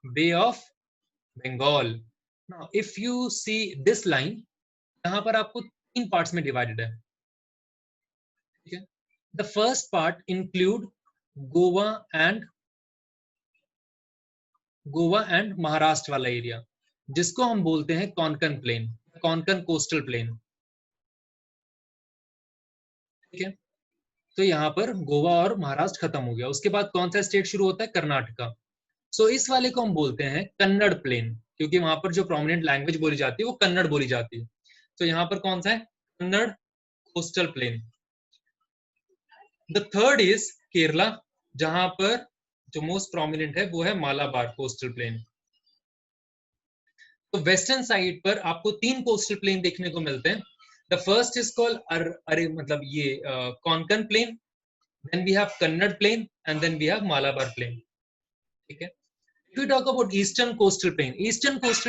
Bay of Bengal. Now if you see this line, यहाँ पर आपको तीन parts में डिवाइडेड है। ठीक है, the first part include Goa and Maharashtra वाला area, जिसको हम बोलते हैं Konkan plain, Konkan coastal plain. ठीक है, तो यहाँ पर गोवा और महाराष्ट्र खत्म हो गया। उसके बाद कौन सा स्टेट शुरू होता है? कर्नाटका। सो इस वाले को हम बोलते हैं कन्नड़ प्लेन, क्योंकि वहां पर जो प्रोमिनेंट लैंग्वेज बोली जाती है वो कन्नड़ बोली जाती है। तो यहाँ पर कौन सा है? Kannada coastal plain. The third is Kerala, जहां पर जो मोस्ट प्रोमिनेंट है वो है मालाबार कोस्टल प्लेन। तो वेस्टर्न साइड पर आपको 3 कोस्टल प्लेन देखने को मिलते हैं। द फर्स्ट इज कॉल्ड अरे मतलब ये Konkan plain, then we have Kannada plain and then we have Malabar plain. ठीक है। If you talk about eastern coastal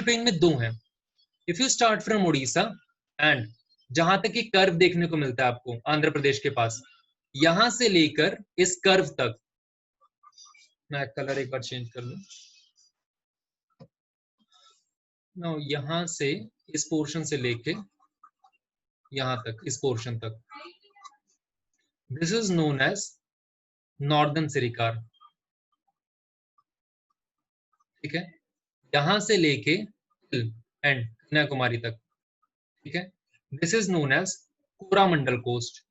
plain में 2 हैं। If you start from Odisha and जहां तक कि कर्व देखने को मिलता है आपको आंध्र प्रदेश के पास, यहां से लेकर इस कर्व तक, मैं कलर एक बार चेंज कर लूं, नो यहां से इस पोर्शन से लेके यहां तक, इस पोर्शन तक, this is known as northern Sircar. ठीक है। यहां से लेके एंड कन्याकुमारी तक। ठीक है। This is known as Coromandel coast.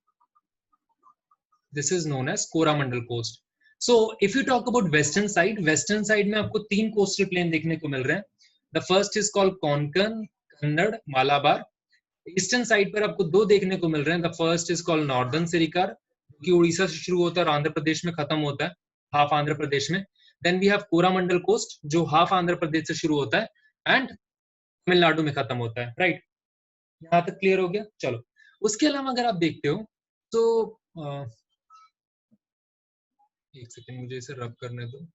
This is known as Coromandel coast. So if you talk about western side में आपको 3 कोस्टल प्लेन देखने को मिल रहे हैं। The first is called Konkan, Kannada, Malabar. Eastern side पर आपको 2 देखने को मिल रहे हैं। The first is called northern Sircar, जो उड़ीसा से शुरू होता है और आंध्र प्रदेश में खत्म होता है, हाफ आंध्र प्रदेश में। Then we have Coromandel coast, जो हाफ आंध्र प्रदेश से शुरू होता है एंड तमिलनाडु में खत्म होता है। राइट, यहाँ तक क्लियर हो गया। चलो, उसके अलावा अगर आप देखते हो तो एक सेकेंड मुझे इसे रब करने दो।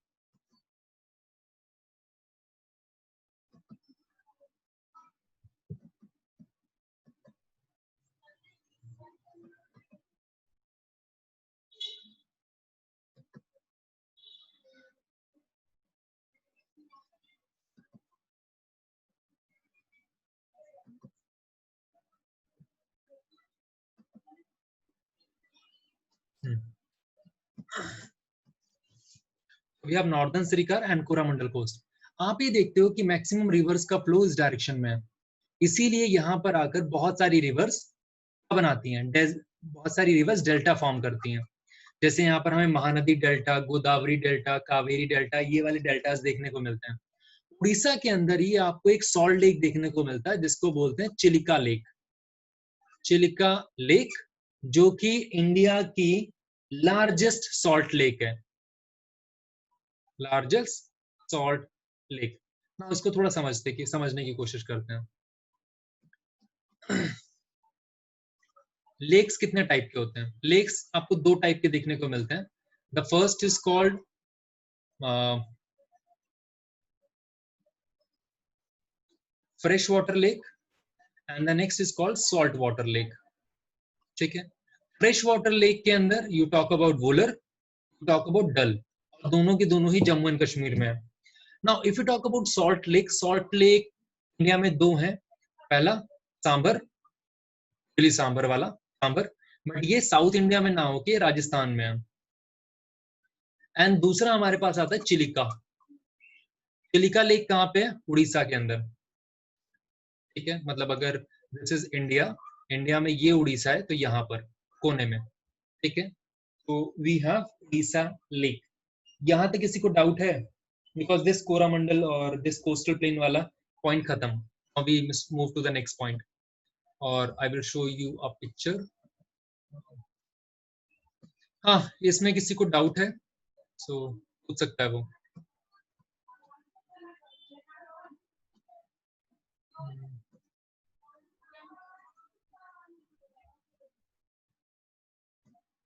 We have northern Sircar and Coromandel coast. आप ये देखते हो कि मैक्सिमम रिवर्स का फ्लो इस डायरेक्शन में है, इसीलिए यहाँ पर आकर बहुत सारी रिवर्स बनाती हैं, बहुत सारी रिवर्स डेल्टा फॉर्म करती हैं। जैसे यहाँ पर हमें Mahanadi delta, Godavari delta, Kaveri delta, ये वाले डेल्टास देखने को मिलते हैं। उड़ीसा के अंदर ही आपको एक सॉल्ट लेक देखने को मिलता है जिसको बोलते हैं चिलिका लेक। चिलिका लेक, जो कि इंडिया की लार्जेस्ट सॉल्ट लेक है, लार्जेस्ट सॉल्ट लेक। ना उसको थोड़ा समझने की कोशिश करते हैं। लेक्स कितने टाइप के होते हैं? लेक्स आपको 2 टाइप के देखने को मिलते हैं। The first is called fresh water lake and the next is called salt water lake. ठीक है। फ्रेश वाटर लेक के अंदर you talk about Wular, you talk about Dal, और दोनों की दोनों ही जम्मू एंड कश्मीर में है। Now if you talk about salt lake India में 2 हैं। पहला सांबर, सांबर वाला सांबर, बट ये साउथ इंडिया में ना होके राजस्थान में है। एंड दूसरा हमारे पास आता है चिलिका। चिलिका लेक कहाँ पे है? उड़ीसा के अंदर। ठीक है, मतलब अगर दिस इज इंडिया में ये उड़ीसा है तो यहाँ पर कोने में। ठीक है, तो वी हैव उड़ीसा लेक। यहाँ तक किसी को डाउट है? बिकॉज दिस कोरामंडल और दिस कोस्टल प्लेन वाला पॉइंट खत्म। Now we move to the next point और I will show you a picture. हाँ, इसमें किसी को डाउट है सो पूछ सकता है वो।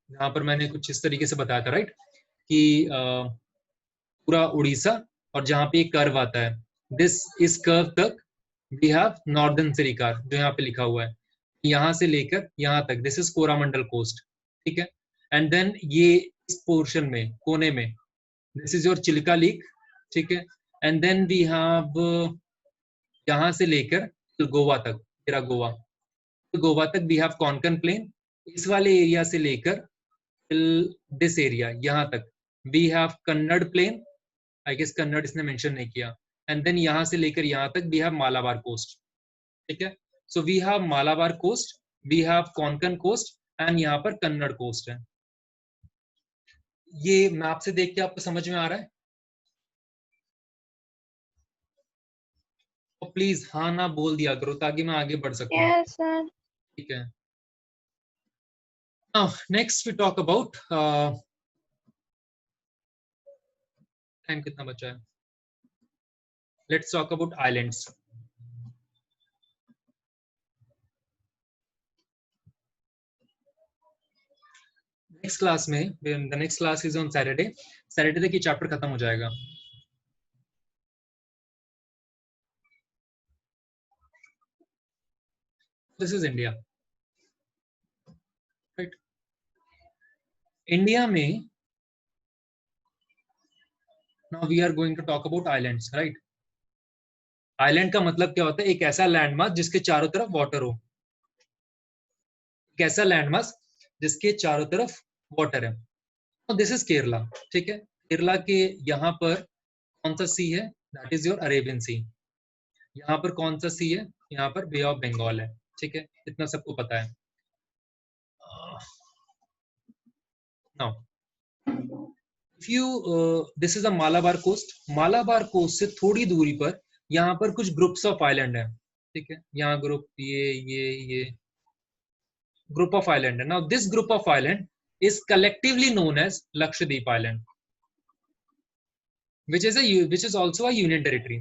यहाँ पर मैंने कुछ इस तरीके से बताया था, राइट, कि पूरा उड़ीसा और जहाँ पे एक कर्व आता है, इस कर्व तक वी हैव नॉर्दर्न सिरिकार, जो यहाँ पे लिखा हुआ है, यहाँ से लेकर यहाँ तक दिस इज कोरामंडल कोस्ट। ठीक है, एंड देन ये इस पोर्शन में कोने में this is your Chilika lake. ठीक है, एंड देन वी हैव यहाँ से लेकर गोवा तक, तेरा गोवा, तो गोवा तक वी हैव कोंकण प्लेन। इस वाले एरिया से लेकर दिस एरिया यहाँ तक we have Kannada plain. I guess Kannada इसने मेंशन नहीं किया। एंड देन यहाँ से लेकर यहाँ तक वी हैव मालाबार कोस्ट। ठीक है, so we have Malabar coast, we have Konkan coast and यहाँ पर कन्नड़ कोस्ट है। ये मैप से देख के आपको समझ में आ रहा है? तो प्लीज हाँ ना बोल दिया करो ताकि मैं आगे बढ़ सकूं।
Yes, sir.
ठीक है। Now next we talk about time कितना बचा है? Let's talk about islands. Next class में, the next class is on Saturday, Saturday तक ये चैप्टर खत्म हो जाएगा। This is India, right? India में now we are going to talk about islands, right? Island का मतलब क्या होता है? एक ऐसा लैंडमास जिसके चारों तरफ वाटर हो। एक ऐसा लैंडमास जिसके चारों तरफ वाटर है। तो दिस इज केरला, ठीक है? केरला के यहाँ पर कौन सा सी है? दैट इज योर अरेबियन सी। यहाँ पर कौन सा सी है? यहाँ पर बे ऑफ बंगाल है, ठीक है? इतना सबको पता है। Now if you this is a Malabar coast. Malabar coast से थोड़ी दूरी पर यहाँ पर कुछ ग्रुप्स ऑफ आइलैंड है, ठीक है? यहाँ ग्रुप ये ग्रुप ऑफ आइलैंड है। Now this group of island is collectively known as Lakshadweep island, which is also a union territory.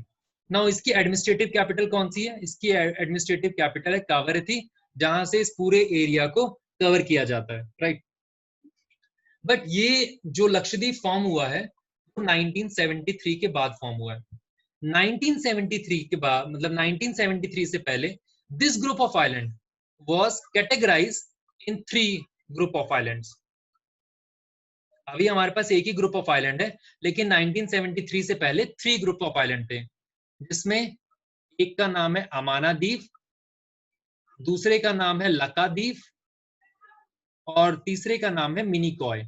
Now इसकी एडमिनिस्ट्रेटिव कैपिटल कौन सी है? इसकी एडमिनिस्ट्रेटिव कैपिटल है कावरती, जहां से इस पूरे एरिया को कवर किया जाता है, राइट? बट ये जो लक्षद्वीप फॉर्म हुआ है वो 1973 के बाद फॉर्म हुआ है। 1973 के बाद, मतलब 1973 से पहले this group of island was categorised in 3 group of islands. अभी हमारे पास एक ही ग्रुप ऑफ आइलैंड है, लेकिन 1973 से पहले 3 ग्रुप ऑफ आइलैंड थे, जिसमें एक का नाम है अमाना द्वीप, दूसरे का नाम है लका द्वीप और तीसरे का नाम है मिनी कॉय।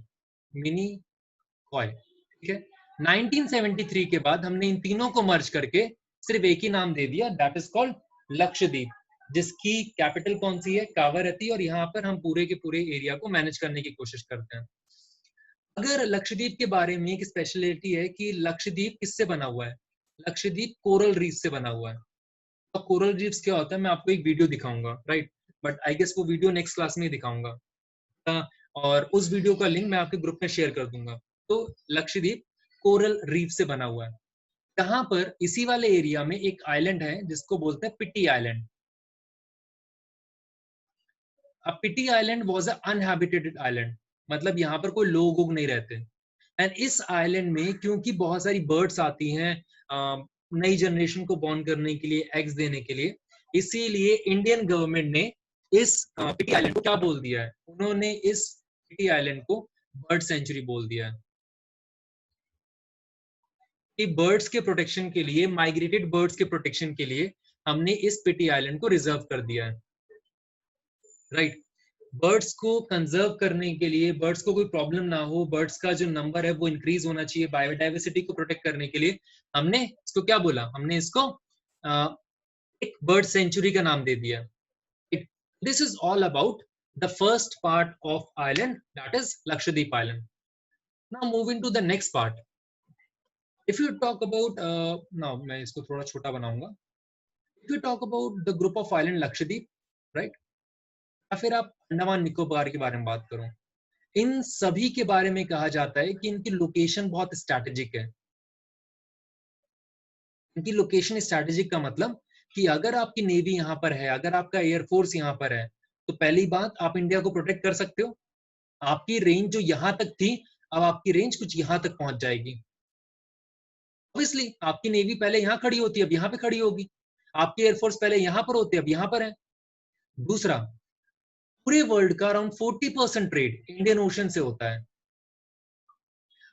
ठीक है? 1973 के बाद हमने इन तीनों को मर्ज करके सिर्फ एक ही नाम दे दिया, दैट इज कॉल्ड लक्षद्वीप, जिसकी कैपिटल कौन सी है? कावरती। और यहाँ पर हम पूरे के पूरे एरिया को मैनेज करने की कोशिश करते हैं। अगर लक्षद्वीप के बारे में एक स्पेशलिटी है कि लक्षद्वीप किससे बना हुआ है? लक्षद्वीप कोरल रीफ से बना हुआ है। तो कोरल रीफ्स क्या होता है मैं आपको एक वीडियो दिखाऊंगा, राइट? बट आई गेस वो वीडियो नेक्स्ट क्लास में ही दिखाऊंगा, और उस वीडियो का लिंक मैं आपके ग्रुप में शेयर कर दूंगा। तो लक्षद्वीप कोरल रीफ से बना हुआ है। यहाँ पर इसी वाले एरिया में एक आइलैंड है जिसको बोलते हैं पिटी आइलैंड। अब पिटी आइलैंड वाज अ अनहैबिटेटेड आइलैंड, मतलब यहाँ पर कोई लोग नहीं रहते। एंड इस आइलैंड में क्योंकि बहुत सारी बर्ड्स आती हैं नई जनरेशन को बॉर्न करने के लिए, एग्स देने के लिए, इसीलिए इंडियन गवर्नमेंट ने इस पिटी आइलैंड को क्या बोल दिया है? उन्होंने इस पिटी आइलैंड को बर्ड सेंचुरी बोल दिया है। कि बर्ड्स के प्रोटेक्शन के लिए, माइग्रेटेड बर्ड्स के प्रोटेक्शन के लिए हमने इस पिटी आइलैंड को रिजर्व कर दिया है, राइट? बर्ड्स को कंजर्व करने के लिए, बर्ड्स को कोई प्रॉब्लम ना हो, बर्ड्स का जो नंबर है वो इंक्रीज होना चाहिए, बायोडाइवर्सिटी को प्रोटेक्ट करने के लिए हमने इसको क्या बोला? हमने इसको एक बर्ड सेंचुरी का नाम दे दिया। This is all about the first part of island, that is Lakshadweep island. Now moving to the next part. If you talk about, now मैं इसको थोड़ा छोटा बनाऊंगा। If you talk about the group of island Lakshadweep, right, या फिर आप अंडमान निकोबार के बारे में बात करो, इन सभी के बारे में कहा जाता है कि इनकी लोकेशन बहुत स्ट्रैटेजिक है। इनकी लोकेशन स्ट्रैटेजिक का मतलब कि अगर आपकी नेवी यहाँ पर है, अगर आपका एयरफोर्स यहाँ पर है, तो पहली बात आप इंडिया को प्रोटेक्ट कर सकते हो। आपकी रेंज जो यहाँ तक थी, अब आपकी रेंज कुछ यहाँ तक पहुंच जाएगी। ऑब्वियसली आपकी नेवी पहले यहाँ खड़ी होती है, अब यहाँ पे खड़ी होगी। आपकी एयरफोर्स पहले यहाँ पर होती है, अब यहाँ पर है। दूसरा, पूरे वर्ल्ड का अराउंड 40% ट्रेड इंडियन ओशन से होता है।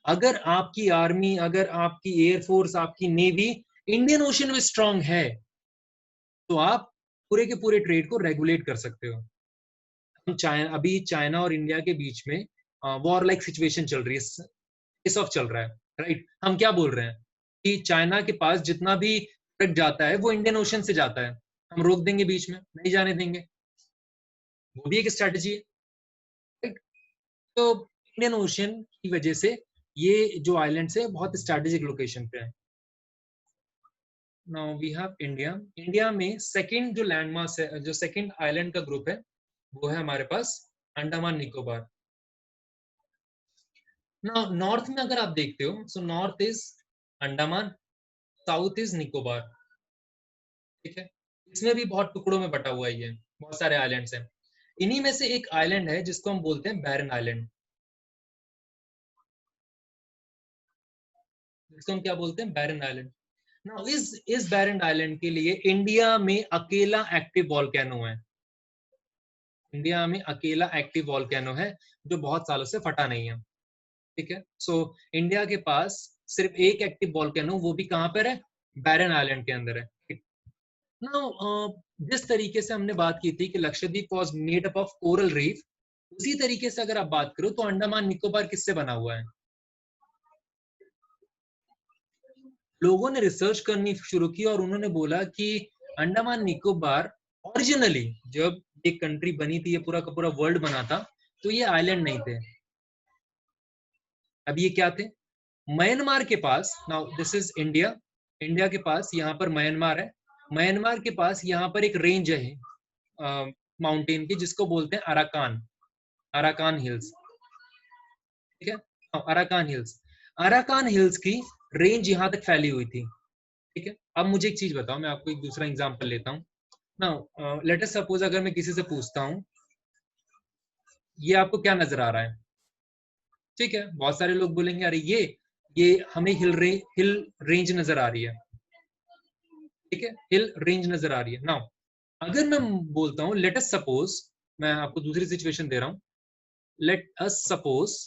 अगर आपकी आर्मी, अगर आपकी एयरफोर्स, आपकी नेवी इंडियन ओशन में स्ट्रांग है, तो आप पूरे के पूरे ट्रेड को रेगुलेट कर सकते हो। अभी चाइना और इंडिया के बीच में वॉर लाइक सिचुएशन चल रही है, फेस ऑफ चल रहा है, राइट? हम क्या बोल रहे हैं कि चाइना के पास जितना भी प्रोडक्ट जाता है वो इंडियन ओशन से जाता है, हम रोक देंगे, बीच में नहीं जाने देंगे। वो भी एक स्ट्रैटेजी है, राइट? तो इंडियन ओशियन की वजह से ये जो आइलैंड्स है बहुत स्ट्रेटेजिक लोकेशन पे है। Now we have India. India में सेकंड जो लैंड मास है, जो सेकंड आइलैंड का ग्रुप है, वो है हमारे पास अंडमान निकोबार। नाउ नॉर्थ में अगर आप देखते हो, so north is Andaman, south is Nicobar. ठीक है, इसमें भी बहुत टुकड़ों में बटा हुआ है, ये बहुत सारे आइलैंड्स हैं। इन्हीं में से एक आइलैंड है जिसको हम बोलते हैं बैरन आइलैंड। जिसको हम क्या बोलते हैं, बैरन आइलैंड। नाउ इस बैरन आइलैंड के लिए इंडिया में अकेला एक्टिव वॉल्केनो है। इंडिया में अकेला एक्टिव वॉल्केनो है जो बहुत सालों से फटा नहीं है। ठीक है, सो इंडिया के पास सिर्फ एक एक्टिव वॉल्केनो, वो भी कहां पर है, बैरन आइलैंड के अंदर है। नाउ जिस तरीके से हमने बात की थी कि Lakshadweep was made up of coral reef, उसी तरीके से अगर आप बात करो तो अंडमान निकोबार किससे बना हुआ है। लोगों ने रिसर्च करनी शुरू की और उन्होंने बोला कि अंडमान निकोबार ओरिजिनली जब एक कंट्री बनी थी, ये पूरा का पूरा वर्ल्ड बना था, तो ये आइलैंड नहीं थे। अब ये क्या थे, म्यांमार के पास, now this is India, India के पास यहाँ पर म्यांमार है, म्यांमार के पास यहाँ पर एक रेंज है माउंटेन की जिसको बोलते हैं अराकान, अराकान हिल्स। ठीक है, अराकान हिल्स, अराकान हिल्स की रेंज यहाँ तक फैली हुई थी। ठीक है, अब मुझे एक चीज बताओ, मैं आपको एक दूसरा एग्जांपल लेता हूँ। नाउ लेट अस सपोज अगर मैं किसी से पूछता हूँ ये आपको क्या नजर आ रहा है, ठीक है, बहुत सारे लोग बोलेंगे अरे ये हमें हिल रेंज नजर आ रही है। ठीक है, हिल रेंज नजर आ रही है। नाउ अगर मैं बोलता हूँ लेट अस सपोज, मैं आपको दूसरी सिचुएशन दे रहा हूँ, लेट अस सपोज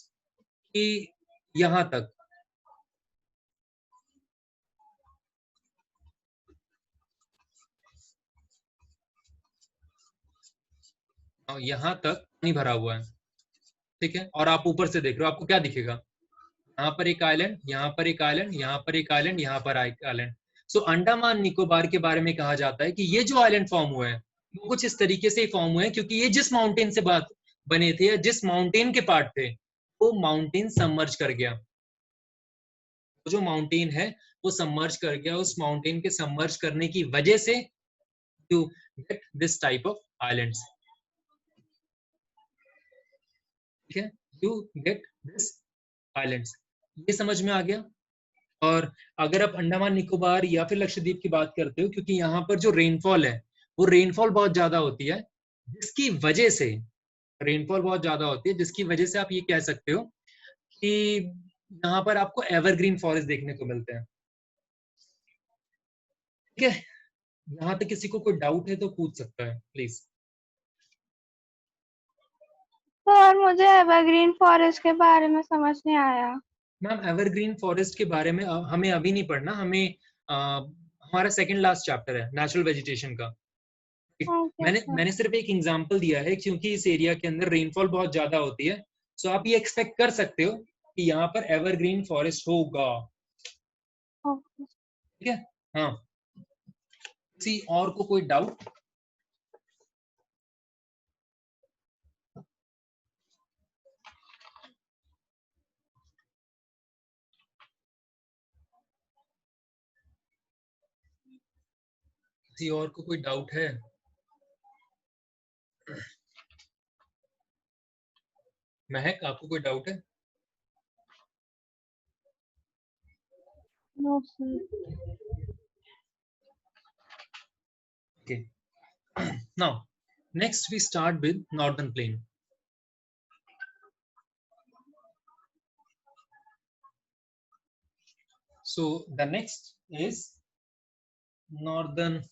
कि यहां तक, यहां तक नहीं भरा हुआ है। ठीक है, और आप ऊपर से देख रहे हो, आपको क्या दिखेगा, यहाँ पर एक आइलैंड, यहाँ पर एक आइलैंड, यहाँ पर एक आइलैंड, यहाँ पर एक आइलैंड। सो अंडमान निकोबार के बारे में कहा जाता है कि ये जो आइलैंड फॉर्म हुए हैं वो कुछ इस तरीके से ही फॉर्म हुए हैं क्योंकि ये जिस माउंटेन से बात बने थे या जिस माउंटेन के पार्ट थे, वो माउंटेन सबमर्ज कर गया। तो जो माउंटेन है वो सबमर्ज कर गया, उस माउंटेन के सबमर्ज करने की वजह से you get this type of islands. ठीक है, यू गेट दिस आइलैंड्स, ये समझ में आ गया। और अगर आप अंडमान निकोबार या फिर लक्षद्वीप की बात करते हो, क्योंकि यहाँ पर जो रेनफॉल है वो रेनफॉल बहुत ज्यादा होती है, जिसकी वजह से रेनफॉल बहुत ज्यादा होती है जिसकी वजह से आप ये कह सकते हो कि यहाँ पर आपको एवरग्रीन फॉरेस्ट देखने को मिलते हैं। ठीक है, यहाँ तक किसी को कोई डाउट है तो पूछ सकता है प्लीज।
सर मुझे एवरग्रीन फॉरेस्ट के बारे में समझ नहीं आया।
मैम एवरग्रीन फॉरेस्ट के बारे में हमें अभी नहीं पढ़ना, हमें हमारा सेकंड लास्ट चैप्टर है नेचुरल वेजिटेशन का।
ओके
मैंने
सर।
मैंने सिर्फ एक एग्जांपल दिया है क्योंकि इस एरिया के अंदर रेनफॉल बहुत ज्यादा होती है, सो आप ये एक्सपेक्ट कर सकते हो कि यहाँ पर एवरग्रीन फॉरेस्ट होगा।
ओके।
ठीक है, हाँ, किसी और को कोई डाउट? किसी और को कोई डाउट है? महक, आपको कोई डाउट है?
No sir.
Okay, now next we start with northern plain. So the next is northern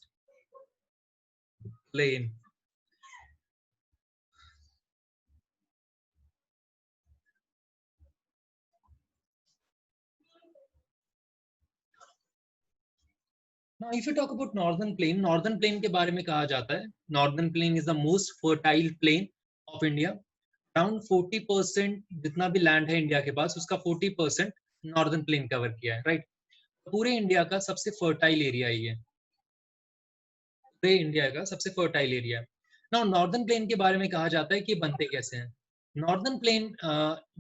plain. Now if you talk about northern plain के बारे में कहा जाता है northern plain is the most fertile plain of India. Around 40% जितना भी land है India के पास उसका 40% नॉर्दर्न प्लेन कवर किया है, राइट। पूरे इंडिया का सबसे फर्टाइल एरिया ही है, पूरे इंडिया का सबसे fertile area. Now northern plain के बारे में कहा जाता है कि बनते कैसे हैं। नॉर्दर्न प्लेन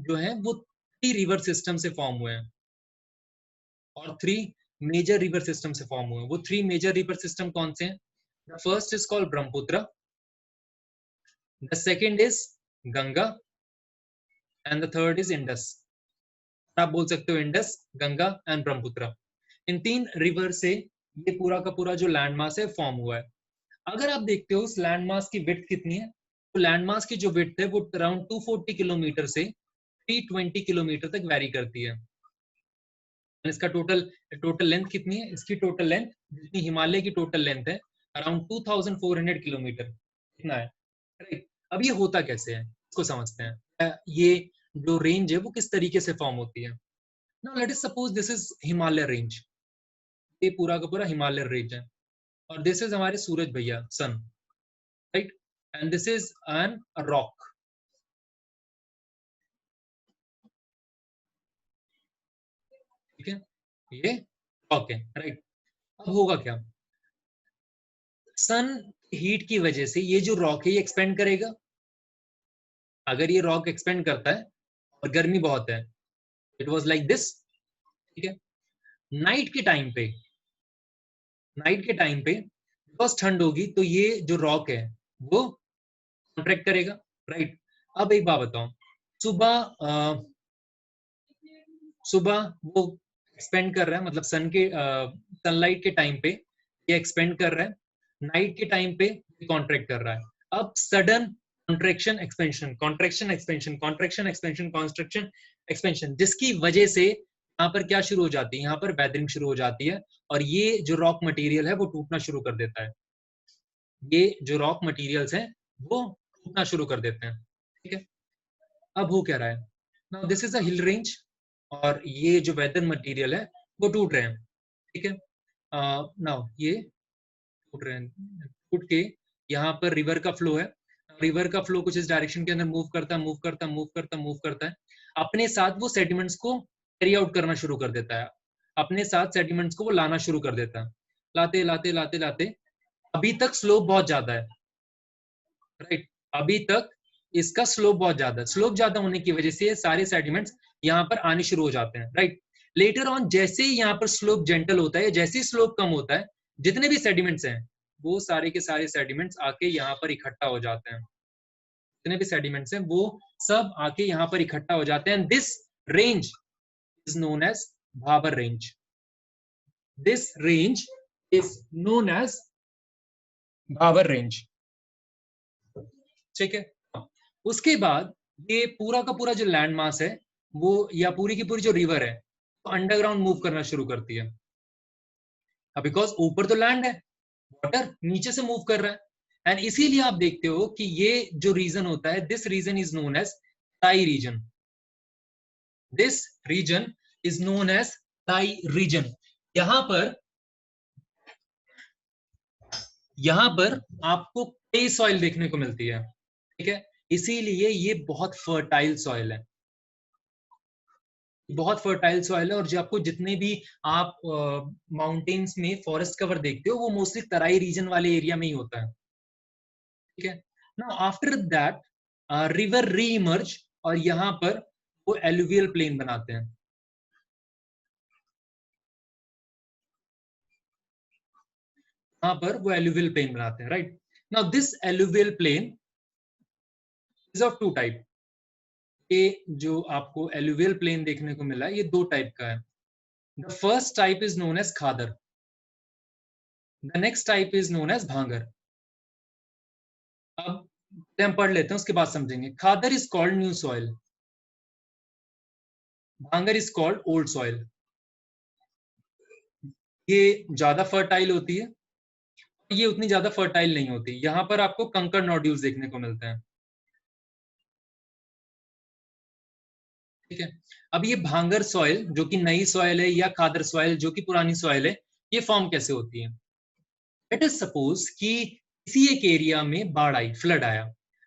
जो है वो 3 रिवर सिस्टम से फॉर्म हुए हैं और 3 मेजर रिवर सिस्टम से फॉर्म हुए हैं। वो 3 मेजर रिवर सिस्टम कौन से हैं? The first is called Brahmaputra, the second is Ganga and the third is Indus. आप बोल सकते हो Indus, Ganga and Brahmaputra. In 3 river से ये पूरा का पूरा जो लैंडमास है फॉर्म हुआ है। अगर आप देखते हो उस लैंडमास की विड्थ कितनी है, तो लैंडमास की जो विड्थ है वो अराउंड 240 किलोमीटर से 320 किलोमीटर तक वैरी करती है। इसका टोटल लेंथ कितनी है? इसकी टोटल लेंथ जितनी हिमालय की टोटल लेंथ है अराउंड 2400 किलोमीटर इतना है, राइट। अब ये होता कैसे है इसको समझते हैं। ये जो रेंज है वो किस तरीके से फॉर्म होती है। Now let us suppose this is Himalaya range, ये पूरा का पूरा हिमालय रेंज है और दिस इज हमारे सूरज भैया, sun, right, and this is an rock. ठीक है, ये रॉक है, राइट। अब होगा क्या, सन हीट की वजह से ये जो रॉक है ये एक्सपेंड करेगा। अगर ये रॉक एक्सपेंड करता है और गर्मी बहुत है, इट वाज लाइक दिस, ठीक है। नाइट के टाइम पे, नाइट के टाइम पे बिकॉज ठंड होगी तो ये जो रॉक है वो कॉन्ट्रैक्ट करेगा, राइट। अब एक बात बताओ, सुबह सुबह वो एक्सपेंड कर रहा है, मतलब सनलाइट के टाइम पे ये एक्सपेंड कर रहा है, नाइट के टाइम पे कॉन्ट्रैक्ट कर रहा है। अब sudden contraction expansion, contraction expansion, contraction expansion, contraction expansion, जिसकी वजह से यहाँ पर क्या शुरू हो जाती है, यहाँ पर वेदरिंग शुरू हो जाती है और ये जो रॉक मटेरियल है वो टूटना शुरू कर देता है। ये जो रॉक मटेरियल्स हैं वो टूटना शुरू कर देते हैं, ठीक है। अब हो क्या रहा है, now this is a hill range और ये जो वेदर मटेरियल है वो टूट रहे हैं, ठीक है। नाउ ये टूट रहे हैं, टूट के यहाँ पर रिवर का फ्लो है, रिवर का फ्लो कुछ इस डायरेक्शन के अंदर मूव करता है, मूव करता है, मूव करता है, मूव करता है, अपने साथ वो सेडिमेंट्स को कैरी आउट करना शुरू कर देता है, अपने साथ सेडिमेंट्स को वो लाना शुरू कर देता है, लाते लाते लाते लाते अभी तक स्लोप बहुत ज्यादा है, राइट। अभी तक इसका स्लोप बहुत ज्यादा है, स्लोप ज्यादा होने की वजह से सारे सेडिमेंट्स यहाँ पर आने शुरू हो जाते हैं, राइट। लेटर ऑन जैसे ही यहाँ पर स्लोप जेंटल होता है, जैसे ही स्लोप कम होता है, जितने भी सेडिमेंट्स हैं वो सारे के सारे सेडिमेंट्स आके यहाँ पर इकट्ठा हो जाते हैं, जितने भी सेडिमेंट्स हैं वो सब आके यहाँ पर इकट्ठा हो जाते हैं। This range is known as Bhabar range, this range is known as Bhabar range, ठीक है। उसके बाद ये पूरा का पूरा जो लैंड मास है वो, या पूरी की पूरी जो रिवर है तो अंडरग्राउंड मूव करना शुरू करती है। अब बिकॉज ऊपर तो लैंड है, वाटर नीचे से मूव कर रहा है, एंड इसीलिए आप देखते हो कि ये जो रीजन होता है, this region is known as Terai region, this region is known as Terai region. यहां पर आपको क्ले सॉइल देखने को मिलती है, ठीक है। इसीलिए ये बहुत फर्टाइल सॉइल है, बहुत फर्टाइल सॉइल है। और जो आपको जितने भी आप माउंटेन्स में फॉरेस्ट कवर देखते हो वो मोस्टली तराई रीजन वाले एरिया में ही होता है, ठीक है। नाउ आफ्टर दैट रिवर री इमर्ज और यहाँ पर वो एलुवियल प्लेन बनाते हैं, यहाँ पर वो एलुवियल प्लेन बनाते हैं, right. Now this alluvial plain is of 2 type. ये जो आपको एलुवियल प्लेन देखने को मिला है ये 2 टाइप का है। The first type is known as Khadar, the next type is known as Bhangar. अब हम पढ़ लेते हैं उसके बाद समझेंगे। Khadar is called new soil, Bhangar is called old soil. ये ज्यादा फर्टाइल होती है, ये उतनी ज्यादा फर्टाइल नहीं होती। यहाँ पर आपको कंकड़ नोड्यूल्स देखने को मिलते हैं, ठीक है। अब ये भांगर सॉइल जो कि नई सॉइल है या खादर सॉइल जो कि पुरानी सॉइल है, ये फॉर्म कैसे होती है। लेट अस सपोज कि किसी एक एरिया में बाढ़ आई, फ्लड आया।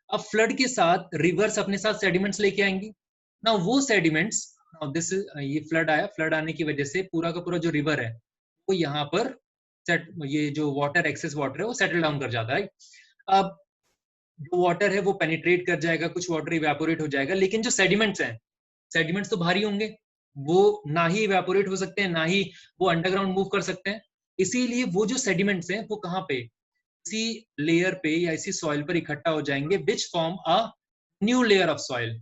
अब फ्लड के साथ रिवर्स अपने साथ सेडिमेंट्स लेके आएंगी ना, वो सेडिमेंट्स, दिस ये फ्लड आया, फ्लड आने की वजह से पूरा का पूरा जो रिवर है वो यहाँ पर ये जो वाटर, एक्सेस वाटर है वो सेटल डाउन कर जाता है। अब जो वाटर है वो पेनिट्रेट कर जाएगा, कुछ वाटर इवेपोरेट हो जाएगा, लेकिन जो सेडिमेंट्स हैं, सेडिमेंट्स तो भारी होंगे, वो ना ही इवेपोरेट हो सकते हैं, ना ही वो अंडरग्राउंड मूव कर सकते हैं। इसीलिए वो जो सेडिमेंट्स हैं वो कहाँ पे, इसी लेयर पे या इसी सॉइल पर इकट्ठा हो जाएंगे, which form a new layer of soil,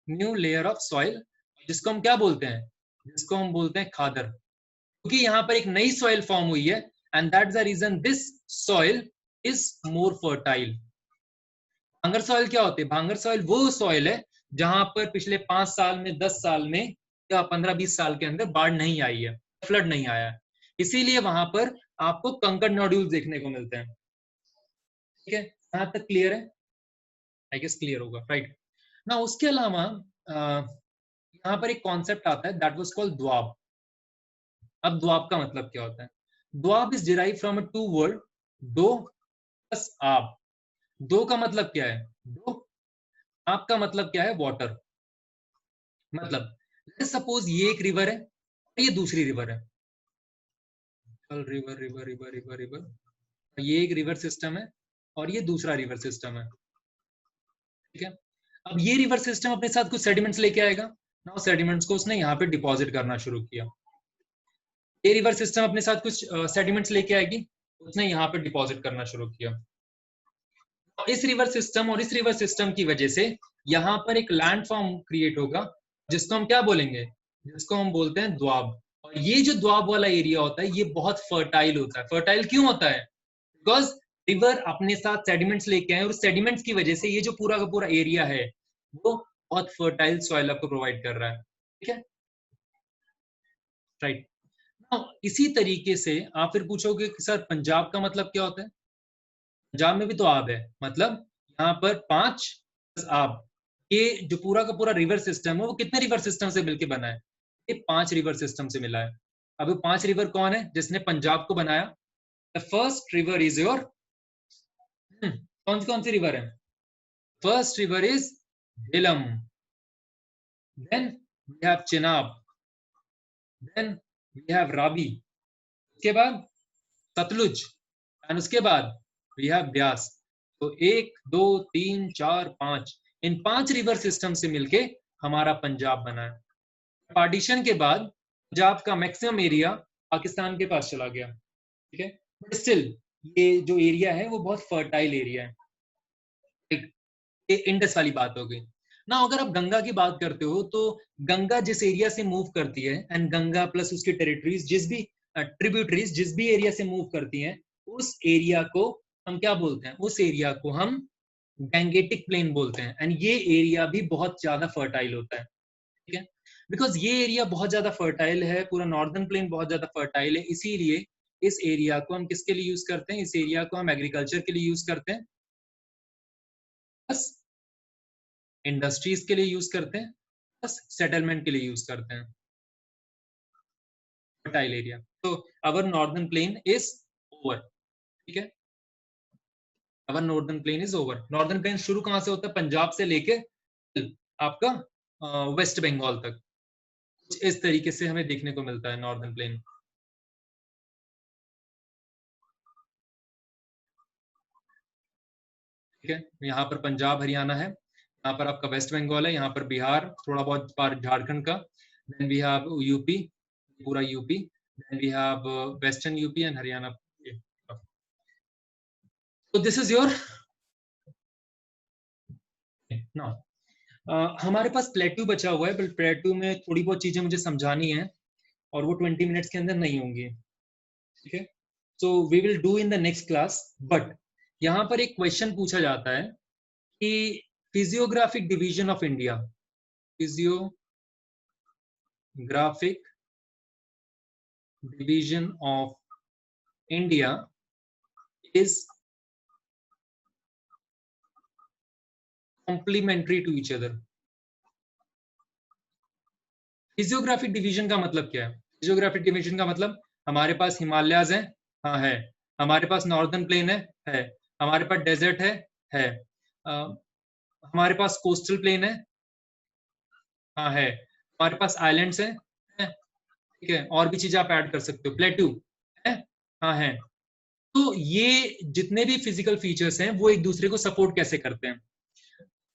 new layer of soil, जिसको हम क्या बोलते हैं, जिसको हम बोलते हैं खादर, क्योंकि यहाँ पर एक नई सॉइल फॉर्म हुई है, and that's the reason this soil is more fertile. Bhangar soil क्या होती है, भांगर सॉइल वो सॉइल है जहां पर पिछले 5 साल में, 10 साल में या 15-20 साल के अंदर बाढ़ नहीं आई है, फ्लड नहीं आया है, इसीलिए वहां पर आपको कंकड़ नोड्यूल देखने को मिलते हैं। ठीक है, यहां तक क्लियर है, आई गेस क्लियर होगा, राइट ना। उसके अलावा यहाँ पर एक कॉन्सेप्ट आता है, दैट वाज कॉल्ड द्वाब। अब द्वाब का मतलब क्या होता है, doab is derive from a two word, दो प्लस आब। दो का मतलब क्या है, दो, आब का मतलब क्या है, वाटर। मतलब सपोज ये एक रिवर है, ये दूसरी रिवर है, river river river river river, ये एक रिवर सिस्टम है और ये दूसरा रिवर सिस्टम है। ठीक है, अब ये रिवर सिस्टम अपने साथ कुछ सेडिमेंट्स लेके आएगा ना, सेडिमेंट्स को उसने यहाँ पे डिपॉजिट करना शुरू किया। ये रिवर सिस्टम अपने साथ कुछ सेडिमेंट्स लेके आएगी, उसने यहाँ पे डिपॉजिट करना शुरू किया। इस रिवर सिस्टम और इस रिवर सिस्टम की वजह से यहाँ पर एक लैंड फॉर्म क्रिएट होगा, जिसको हम क्या बोलेंगे, जिसको हम बोलते हैं द्वाब। और ये जो द्वाब वाला एरिया होता है ये बहुत फर्टाइल होता है। फर्टाइल क्यों होता है, बिकॉज रिवर अपने साथ सेडिमेंट्स लेके आए और सेडिमेंट्स की वजह से ये जो पूरा का पूरा एरिया है वो बहुत फर्टाइल सॉइल आपको प्रोवाइड कर रहा है। ठीक है, राइट। इसी तरीके से आप फिर पूछोगे कि सर पंजाब का मतलब क्या होता है, पंजाब में भी तो आब है, मतलब यहाँ पर 5 आब, ये जो पूरा का पूरा रिवर सिस्टम है वो कितने रिवर सिस्टम से मिलकर बना है, ये 5 रिवर सिस्टम से मिला है। अब 5 रिवर कौन है जिसने पंजाब को बनाया, the first river is your, कौन सी रिवर है, first river is Jhelum, then we have Chenab, then we have Ravi, उसके बाद सतलुज, एंड उसके बाद वी हैव ब्यास। तो 1 2 3 4 5, इन 5 रिवर सिस्टम से मिलके हमारा पंजाब बना है। पार्टीशन के बाद पंजाब का मैक्सिमम एरिया पाकिस्तान के पास चला गया। ठीक है, बट स्टिल ये जो एरिया है वो बहुत फर्टाइल एरिया है। ये इंडस वाली बात हो गई ना। अगर आप गंगा की बात करते हो तो गंगा जिस एरिया से मूव करती है, एंड गंगा प्लस उसकी टेरिटरीज, जिस भी ट्रिब्यूटरीज जिस भी एरिया से मूव करती हैं, उस एरिया को हम क्या बोलते हैं, उस एरिया को हम गैंगेटिक प्लेन बोलते हैं। एंड ये एरिया भी बहुत ज्यादा फर्टाइल होता है। ठीक है, बिकॉज ये एरिया बहुत ज्यादा फर्टाइल है, पूरा नॉर्दर्न प्लेन बहुत ज्यादा फर्टाइल है, इसीलिए इस एरिया को हम किसके लिए यूज करते हैं, इस एरिया को हम एग्रीकल्चर के लिए यूज करते हैं, बस इंडस्ट्रीज के लिए यूज करते हैं, बस सेटलमेंट के लिए यूज करते हैं, फर्टाइल एरिया। तो our northern plain is over. ठीक है, our northern plain is over. Northern plain शुरू कहां से होता है, पंजाब से लेके आपका वेस्ट बंगाल तक, कुछ इस तरीके से हमें देखने को मिलता है नॉर्दर्न प्लेन। ठीक है, यहाँ पर पंजाब हरियाणा है, यहाँ पर आपका वेस्ट बंगाल है, यहाँ पर बिहार, थोड़ा बहुत पार झारखंड का, देन वी हैव यूपी, पूरा UP, then we have western UP and Haryana. तो दिस इज योर नाउ। हमारे पास प्लेट्यू बचा हुआ है, बट प्लेट्यू में थोड़ी बहुत चीजें मुझे समझानी है और वो 20 मिनट्स के अंदर नहीं होंगी। ठीक है, so we will do in the next class. But यहाँ पर एक क्वेश्चन पूछा जाता है कि physiographic division of India, physiographic division of India is complementary to each other। Physiographic division का मतलब क्या है, फिजियोग्राफिक डिवीजन का मतलब हमारे पास हिमालयाज हैं, हाँ है, हमारे पास नॉर्दर्न प्लेन है, हमारे पास डेजर्ट है, हमारे पास कोस्टल प्लेन है, हाँ है, हमारे पास आइलैंड्स हैं, है? ठीक है, और भी चीजें आप ऐड कर सकते हो, प्लेट्यू है, हाँ है, तो ये जितने भी फिजिकल फीचर्स हैं वो एक दूसरे को सपोर्ट कैसे करते हैं।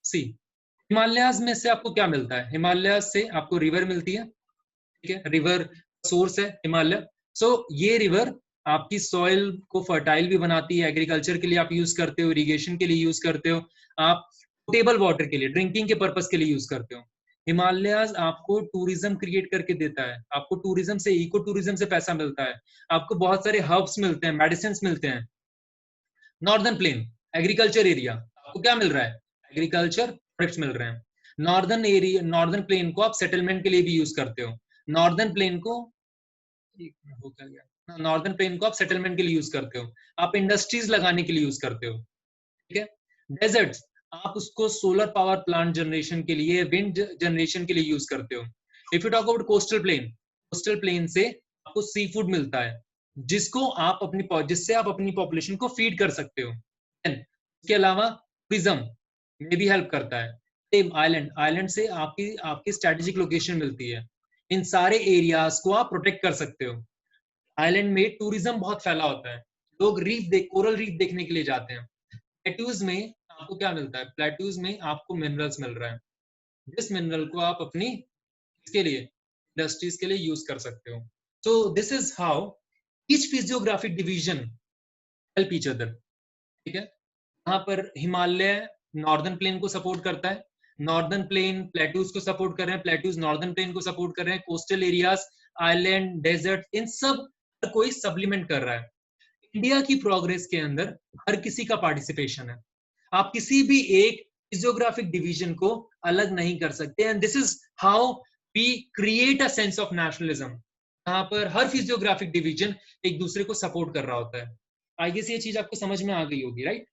सी, हिमालयाज में से आपको क्या मिलता है? हिमालयाज से आपको रिवर मिलती है, ठीक है, रिवर सोर्स है हिमालय। सो ये रिवर आपकी सॉइल को फर्टाइल भी बनाती है, एग्रीकल्चर के लिए आप यूज करते हो, इरिगेशन के लिए यूज करते हो, आप पोटेबल वाटर के लिए, ड्रिंकिंग के पर्पस के लिए यूज करते हो। हिमालयाज आपको टूरिज्म क्रिएट करके देता है, आपको टूरिज्म से, इको टूरिज्म से पैसा मिलता है, आपको बहुत सारे हर्ब्स मिलते हैं, मेडिसिन मिलते हैं। नॉर्दर्न प्लेन, एग्रीकल्चर एरिया, आपको क्या मिल रहा है? एग्रीकल्चर प्रोडक्ट्स मिल रहे हैं। नॉर्दर्न एरिया, नॉर्दर्न प्लेन को आप सेटलमेंट के लिए भी यूज करते हो। नॉर्दर्न प्लेन को, हो क्या गया, नॉर्दर्न प्लेन को आप सेटलमेंट के लिए यूज करते हो, आप इंडस्ट्रीज लगाने के लिए यूज करते हो, ठीक है। डेजर्ट्स, आप उसको सोलर पावर प्लांट जनरेशन के लिए, विंड जनरेशन के लिए यूज करते हो। If you talk about coastal plane, coastal plain से आपको सी फूड मिलता है, जिसको आप अपनी, जिससे आप अपनी पॉपुलेशन को फीड कर सकते हो। इसके अलावा टूरिज्म में भी हेल्प करता है। आइलैंड, आइलैंड से आपकी आपकी स्ट्रेटेजिक लोकेशन मिलती है, इन सारे एरियाज को आप प्रोटेक्ट कर सकते हो। आइलैंड में टूरिज्म बहुत फैला होता है, लोग रीफ देख, कोरल रीफ देखने के लिए जाते हैं। प्लेट्यूज में आपको क्या मिलता है? प्लेट्यूज में आपको मिनरल्स मिल रहा है, जिस मिनरल को आप अपनी, इसके लिए, इंडस्ट्रीज के लिए यूज कर सकते हो। सो this is how each physiographic division help each other, ठीक है। यहाँ पर हिमालय नॉर्दर्न प्लेन को सपोर्ट करता है, नॉर्दर्न प्लेन प्लेट्यूज को सपोर्ट कर रहे हैं, प्लेट्यूज नॉर्दर्न प्लेन को सपोर्ट कर रहे हैं, कोस्टल एरियाज, आइलैंड, डेजर्ट, इन सब कोई सप्लीमेंट कर रहा है। इंडिया की प्रोग्रेस के अंदर हर किसी का पार्टिसिपेशन है, आप किसी भी एक फिजियोग्राफिक डिवीजन को अलग नहीं कर सकते। And this is how we create a sense of nationalism, यहाँ पर हर फिजियोग्राफिक डिवीजन एक दूसरे को सपोर्ट कर रहा होता है। आई गेस ये चीज आपको समझ में आ गई होगी, right?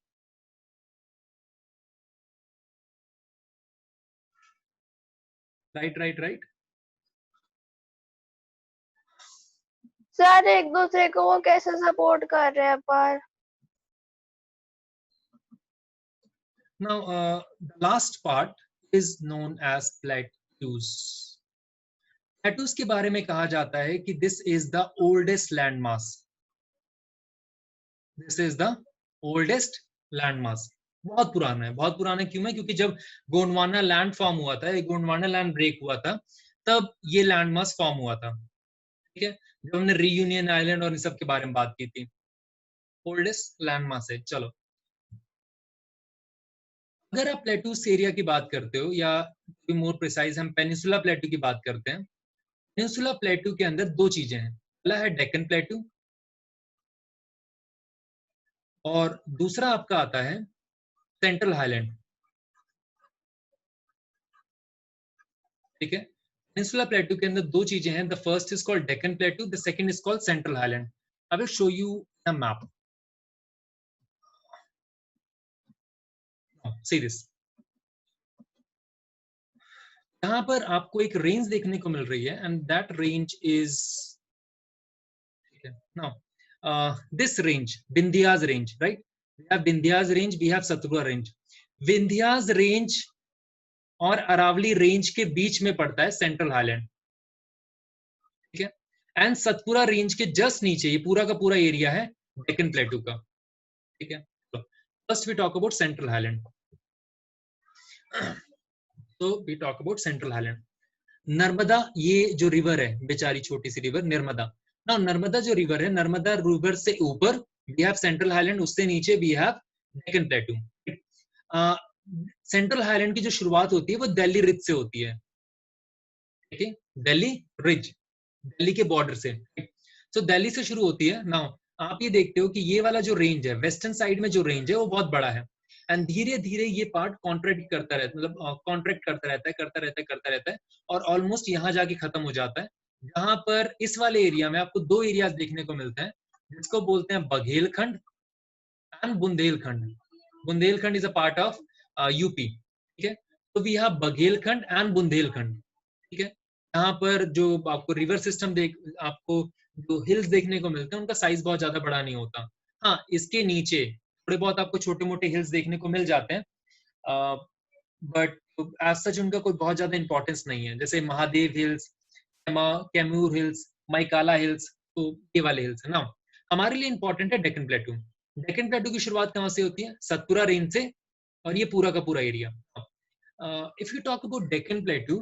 Right right right.
Sir एक दूसरे को वो कैसे सपोर्ट कर रहे हैं पर?
Now, the last part is known as plateaus. Plateaus के बारे में कहा जाता है कि this is the oldest landmass. This is the oldest landmass. बहुत पुराना है, बहुत पुराना क्यों है? क्योंकि जब गोंडवाना लैंड फॉर्म हुआ था, गोंडवाना लैंड ब्रेक हुआ था, तब ये लैंडमास फॉर्म हुआ था, ठीक है। जब हमने रीयूनियन आइलैंड और इन सब के बारे में बात की थी, ओल्डेस्ट लैंडमास है। चलो, अगर आप प्लेटूस एरिया की बात करते हो, या मोर प्रिसाइज हम पेनिसुला प्लेटू की बात करते हैं, पेनिसुला प्लेटू के अंदर दो चीजें हैं, पहला है डेक्कन प्लेटू और दूसरा आपका आता है सेंट्रल हाईलैंड, ठीक है। पेनिसुला प्लेटू के अंदर दो चीजें हैं, the first is called Deccan प्लेटू, the second is called central highland. I will show you a map, see this. यहाँ पर आपको एक रेंज देखने को मिल रही है, and that range is, now this range, Vindhyas range, right? We have Vindhyas range, we have Satpura range. Vindhyas range और Aravalli range के बीच में पड़ता है सेंट्रल हाईलैंड, ठीक है। एंड सतपुरा रेंज के जस्ट नीचे ये पूरा का पूरा एरिया है डेक्कन प्लेटू का, ठीक है। First we talk about central highland. तो we talk about central highland. Narmada, ये जो रिवर है, बेचारी छोटी सी रिवर नर्मदा, ना नर्मदा जो रिवर है, नर्मदा रिवर से ऊपर वी हैव सेंट्रल हाईलैंड, उससे नीचे we have Deccan plateau. Central highland की जो शुरुआत होती है वो दिल्ली रिज से होती है, ठीक है, दिल्ली रिज, दिल्ली के बॉर्डर से। सो दिल्ली से शुरू होती है। नाउ आप ये देखते हो कि ये वाला जो रेंज है, वेस्टर्न साइड में जो रेंज है वो बहुत बड़ा है, एंड धीरे धीरे ये पार्ट कॉन्ट्रैक्ट करता रहता है, मतलब कॉन्ट्रैक्ट करता रहता है, करता रहता है, और ऑलमोस्ट यहाँ जाके खत्म हो जाता है, जहां पर इस वाले एरिया में आपको दो एरियाज देखने को मिलते हैं, जिसको बोलते हैं Baghelkhand and Bundelkhand. Bundelkhand is a part of UP, ठीक है। तो we have Baghelkhand and Bundelkhand, ठीक है। यहाँ पर जो आपको रिवर सिस्टम आपको जो हिल्स देखने को मिलते हैं, उनका साइज बहुत ज्यादा बड़ा नहीं होता। हाँ, इसके नीचे थोड़े बहुत आपको छोटे मोटे हिल्स देखने को मिल जाते हैं, बट एज सच उनका कोई बहुत ज्यादा इंपॉर्टेंस नहीं है, जैसे Mahadev hills, Kaimur hills, Maikala hills, तो ये वाले हिल्स है ना। हमारे लिए इंपॉर्टेंट है डेक्कन प्लेटू। डेक्कन प्लेटू की शुरुआत कहाँ से होती है? सतपुरा रेंज से, और ये पूरा का पूरा area. If you talk about Deccan प्लेटू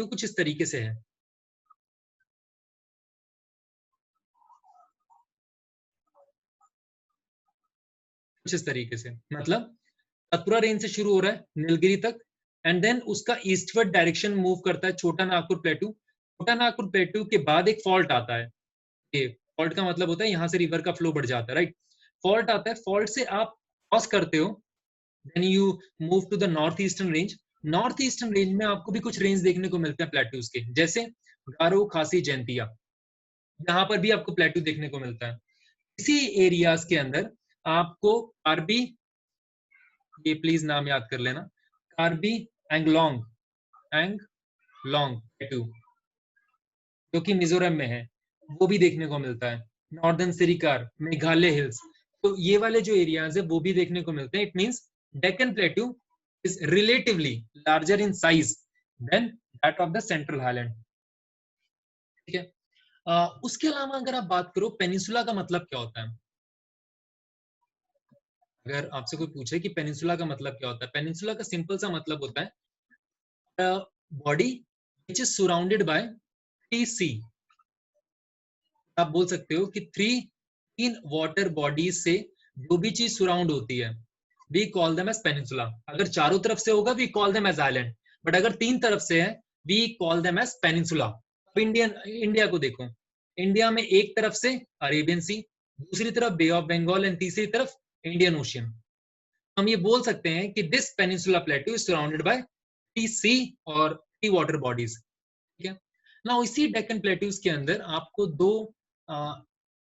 कुछ इस तरीके से है। कुछ इस तरीके से, मतलब सतपुरा रेंज से शुरू हो रहा है नीलगिरी तक, एंड देन उसका ईस्टवर्ड डायरेक्शन मूव करता है छोटा नागपुर प्लेटू। छोटा नागपुर प्लेटू के बाद एक फॉल्ट आता है। ये फॉल्ट का मतलब होता है यहाँ से रिवर का फ्लो बढ़ जाता है, राइट। फॉल्ट आता है, फॉल्ट से आप क्रॉस करते हो, then you move to the north eastern range. North eastern range में आपको भी कुछ रेंज देखने को मिलते हैं प्लेटूज के, जैसे गारो, खासी, जैंतिया। यहाँ पर भी आपको प्लेटू देखने को मिलता है। इसी एरियाज के अंदर आपको कार्बी, ये प्लीज नाम याद कर लेना, कार्बी एंगलोंग प्लेटू जो कि मिजोरम में है, वो भी देखने को मिलता है। नॉर्दर्न सिरिकार, मेघालय हिल्स, तो ये वाले जो एरियाज है वो भी देखने को मिलते हैं। It means Deccan plateau is relatively larger in size than that of the central highland. ठीक है। उसके अलावा अगर आप बात करो पेनिनसुला का मतलब क्या होता है, अगर आपसे कोई पूछे कि पेनिनसुला का मतलब क्या होता है, पेनिनसुला का सिंपल सा मतलब होता है body which is surrounded by 3 सी। आप बोल सकते हो कि तीन वाटर बॉडीज से जो भी चीज सराउंड होती है, we call them as peninsula. अगर चारों तरफ से होगा we call them as island, but अगर 3 तरफ से है we call them as peninsula. अब इंडिया को देखो, इंडिया में एक तरफ से अरेबियन सी, दूसरी तरफ बे ऑफ बंगाल, एंड तीसरी तरफ इंडियन ओशियन। हम ये बोल सकते हैं कि this peninsula प्लेटू is surrounded by 3 सी और 3 वाटर बॉडीज। ठीक है ना। इसी डेक्कन प्लेट्यूज के अंदर आपको 2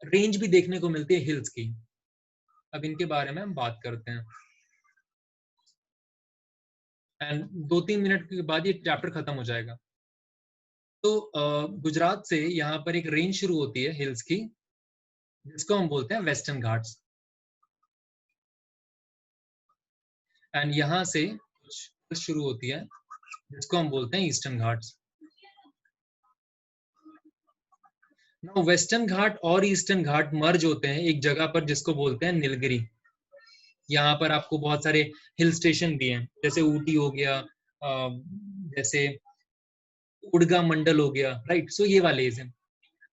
रेंज भी देखने को मिलती है हिल्स की। अब इनके बारे में हम बात करते हैं, एंड 2-3 मिनट के बाद ये चैप्टर खत्म हो जाएगा। तो गुजरात से यहाँ पर एक रेंज शुरू होती है हिल्स की, जिसको हम बोलते हैं वेस्टर्न घाट्स, एंड यहाँ से कुछ शुरू होती है जिसको हम बोलते हैं ईस्टर्न घाट्स। वेस्टर्न घाट और ईस्टर्न घाट मर्ज होते हैं एक जगह पर जिसको बोलते हैं नीलगिरी। यहाँ पर आपको बहुत सारे हिल स्टेशन भी हैं, जैसे ऊटी हो गया, जैसे उड़गा मंडल हो गया, राइट। सो ये वाले हैं।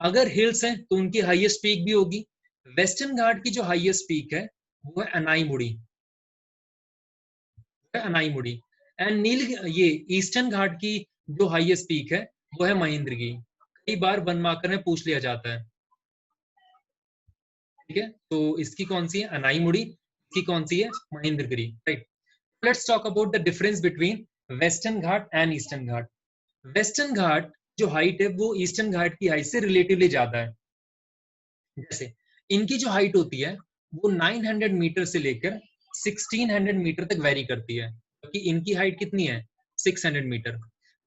अगर हिल्स हैं तो उनकी हाईएस्ट पीक भी होगी। वेस्टर्न घाट की जो हाईएस्ट पीक है वो है अनाईमुड़ी, एंड ये ईस्टर्न घाट की जो हाईएस्ट पीक है वो है महेंद्रगिरी। कई बार वन मार्कर में पूछ लिया जाता है। ठीक है, तो इसकी कौन सी है? अनाईमुड़ी। इसकी कौन सी है? Mahendragiri, right. Let's talk about the difference between western Ghat and eastern Ghat. Western Ghat जो हाइट है वो ईस्टर्न घाट की हाइट से रिलेटिवली ज्यादा है। जैसे इनकी जो हाइट होती है वो 900 मीटर से लेकर 1600 मीटर तक वेरी करती है, क्योंकि इनकी हाइट कितनी है? 600 मीटर।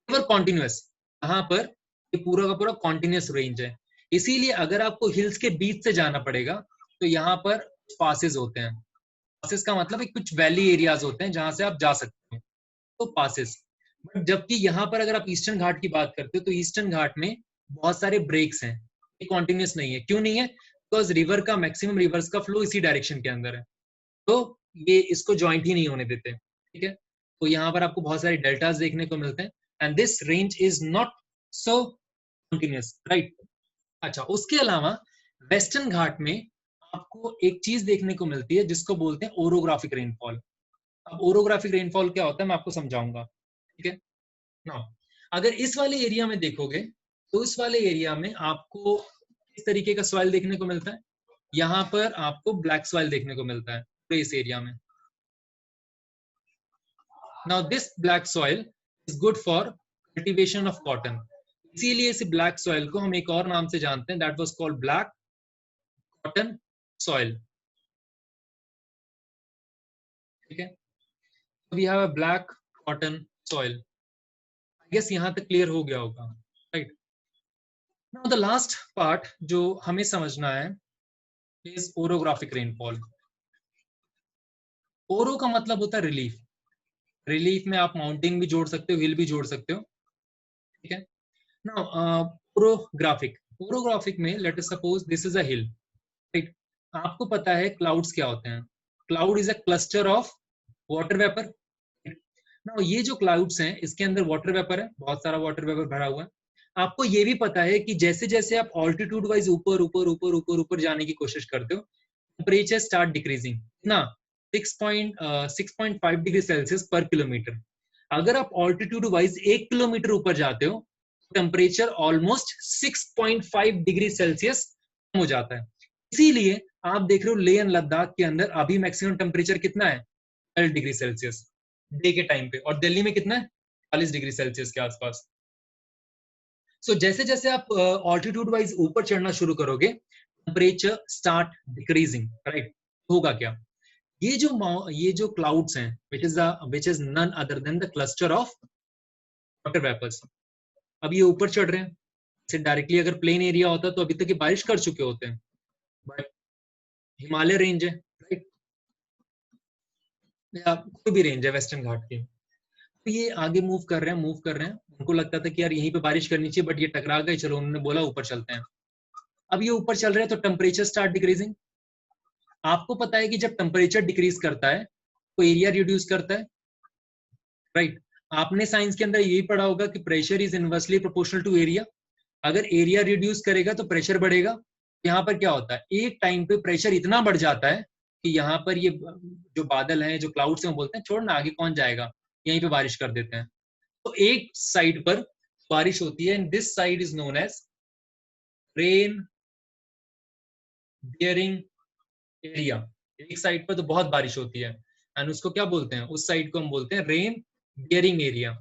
कॉन्टिन्यूअस, यहाँ पर ये पूरा का पूरा कॉन्टिन्यूअस रेंज है। इसीलिए अगर आपको हिल्स के बीच से जाना पड़ेगा तो यहाँ पर पासेस होते हैं। पासेस का मतलब है कुछ वैली एरियाज होते हैं जहां से आप जा सकते हो, तो पासेस। बट जबकि यहाँ पर अगर आप ईस्टर्न घाट की बात करते हो तो ईस्टर्न घाट में बहुत सारे ब्रेक्स हैं, ये कॉन्टिन्यूअस नहीं है। क्यों नहीं है? बिकॉज रिवर का मैक्सिमम रिवर्स का फ्लो इसी डायरेक्शन के अंदर है, तो ये इसको ज्वाइंट ही नहीं होने देते। ठीक है, तो यहाँ पर आपको बहुत सारे डेल्टास देखने को मिलते हैं, and this range is not so continuous, right. अच्छा, उसके अलावा वेस्टर्न घाट में आपको एक चीज देखने को मिलती है जिसको बोलते हैं ओरोग्राफिक रेनफॉल। अब ओरोग्राफिक रेनफॉल क्या होता है मैं आपको समझाऊंगा। ठीक है ना। अगर इस वाले एरिया में देखोगे तो इस वाले एरिया में आपको इस तरीके का सॉइल देखने को मिलता है। यहाँ पर आपको ब्लैक सॉइल देखने को मिलता है पूरे इस एरिया में। Now this black soil is good for cultivation of cotton. इसीलिए इस ब्लैक सॉइल को हम एक और नाम से जानते हैं, that was called black cotton soil. ठीक है, we have a black cotton soil. I guess यहां तक क्लियर हो गया होगा, right. Now the last part जो हमें समझना है इज ओरोग्राफिक रेनफॉल। ओरो का मतलब होता है रिलीफ। रिलीफ में आप माउंटेन भी जोड़ सकते हो, हिल भी जोड़ सकते हो। ठीक है ना। ओरोग्राफिक, ओरोग्राफिक में late us suppose this is a hill, right? आपको पता है क्लाउड्स क्या होते हैं? Cloud is a cluster of water vapour. Now ये जो क्लाउड्स हैं इसके अंदर वाटर वेपर है, बहुत सारा वाटर वेपर भरा हुआ है। आपको ये भी पता है कि जैसे जैसे आप ऑल्टीट्यूड वाइज ऊपर ऊपर ऊपर ऊपर ऊपर जाने की कोशिश करते हो, टेम्परेचर स्टार्ट डिक्रीजिंग ना, 6.5 डिग्री सेल्सियस पर किलोमीटर। अगर आप ऑल्टीट्यूड वाइज 1 किलोमीटर ऊपर जाते हो, टेम्परेचर ऑलमोस्ट 6.5 डिग्री सेल्सियस कम हो जाता है। इसीलिए आप देख रहे हो लेह एंड लद्दाख के अंदर अभी मैक्सिमम टेम्परेचर कितना है? 12 डिग्री सेल्सियस डे के टाइम पे, और दिल्ली में कितना है? 40 डिग्री सेल्सियस के आसपास। सो जैसे जैसे आप ऑल्टीट्यूड वाइज ऊपर चढ़ना शुरू करोगे, टेम्परेचर स्टार्ट डिक्रीजिंग, राइट? होगा क्या? ये जो क्लाउड्स हैं, which is none other than the cluster of water vapours, अब ये ऊपर चढ़ रहे हैं। डायरेक्टली अगर प्लेन एरिया होता तो अभी तक ये बारिश कर चुके होते हैं, बट हिमालय रेंज है, राइट? या कोई भी रेंज है वेस्टर्न घाट की, तो ये आगे मूव कर रहे हैं, मूव कर रहे हैं। उनको लगता था कि यार यहीं पे बारिश करनी चाहिए, बट ये टकरा गए, चलो उन्होंने बोला ऊपर चलते हैं। अब ये ऊपर चल रहे हैं तो टेम्परेचर स्टार्ट डिक्रीजिंग। आपको पता है कि जब टेम्परेचर डिक्रीज करता है तो एरिया रिड्यूस करता है, राइट? आपने साइंस के अंदर यही पढ़ा होगा कि pressure is inversely proportional to area. अगर एरिया रिड्यूस करेगा तो प्रेशर बढ़ेगा। यहाँ पर क्या होता है, एक टाइम पे प्रेशर इतना बढ़ जाता है कि यहाँ पर ये जो बादल हैं, जो क्लाउड्स हैं, वो बोलते हैं छोड़ना आगे कौन जाएगा, यहीं पे बारिश कर देते हैं। तो एक साइड पर बारिश होती है and this side is known as rain bearing area. एक साइड पर तो बहुत बारिश होती है एंड उसको क्या बोलते हैं, उस साइड को हम बोलते हैं रेन बियरिंग एरिया।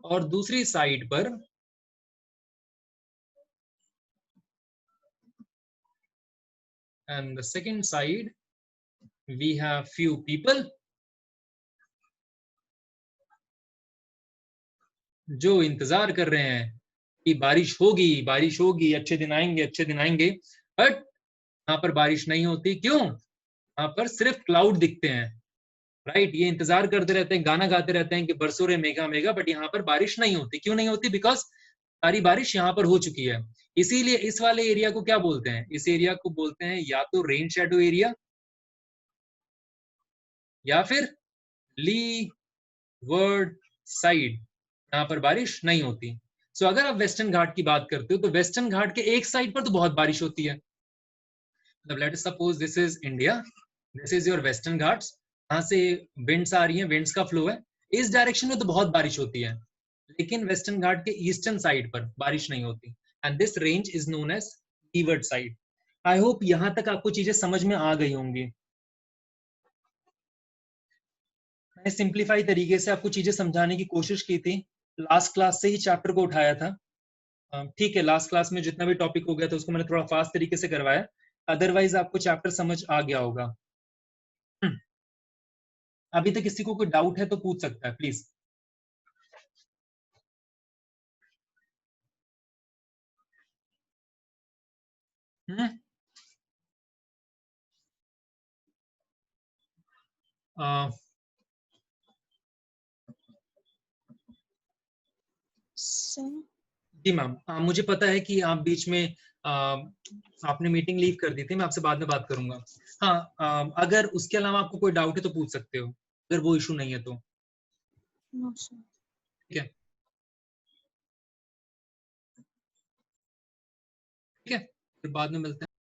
और दूसरी साइड पर and the second side we have few people जो इंतजार कर रहे हैं कि बारिश होगी, अच्छे दिन आएंगे, अच्छे दिन आएंगे, बट यहाँ पर बारिश नहीं होती। क्यों? यहाँ पर सिर्फ क्लाउड दिखते हैं, राइट? ये इंतजार करते रहते हैं, गाना गाते रहते हैं कि बरसों रे मेघा मेघा, बट यहाँ पर बारिश नहीं होती। क्यों नहीं होती? बिकॉज सारी बारिश यहाँ पर हो चुकी है। इसीलिए इस वाले एरिया को क्या बोलते हैं? इस एरिया को बोलते हैं या तो रेन शेडो एरिया या फिर ली वर्ड साइड, यहाँ पर बारिश नहीं होती। सो अगर आप वेस्टर्न घाट की बात करते हो तो वेस्टर्न घाट के एक साइड पर तो बहुत बारिश होती है। मतलब late us suppose this is India, this is your western Ghats, यहाँ से विंड्स आ रही हैं, विंड्स का फ्लो है, इस डायरेक्शन में तो बहुत बारिश होती है, लेकिन वेस्टर्न घाट के ईस्टर्न साइड पर बारिश नहीं होती and this range is known as leeward side. I hope यहाँ तक आपको चीजें समझ में आ गई होंगी। मैंने सिंप्लीफाई तरीके से आपको चीजें समझाने की कोशिश की थी, लास्ट क्लास से ही चैप्टर को उठाया था। ठीक है, लास्ट क्लास में जितना भी टॉपिक हो गया था उसको मैंने थोड़ा फास्ट तरीके से करवाया, अदरवाइज आपको चैप्टर समझ आ गया होगा। अभी तक किसी को कोई डाउट है तो पूछ सकता है प्लीज। हम्म जी मैम, मुझे पता है कि आप बीच में आपने मीटिंग लीव कर दी थी, मैं आपसे बाद में बात करूंगा। हाँ, अगर उसके अलावा आपको कोई डाउट है तो पूछ सकते हो, अगर वो इशू नहीं है तो। ठीक है, ठीक है, फिर बाद में मिलते हैं।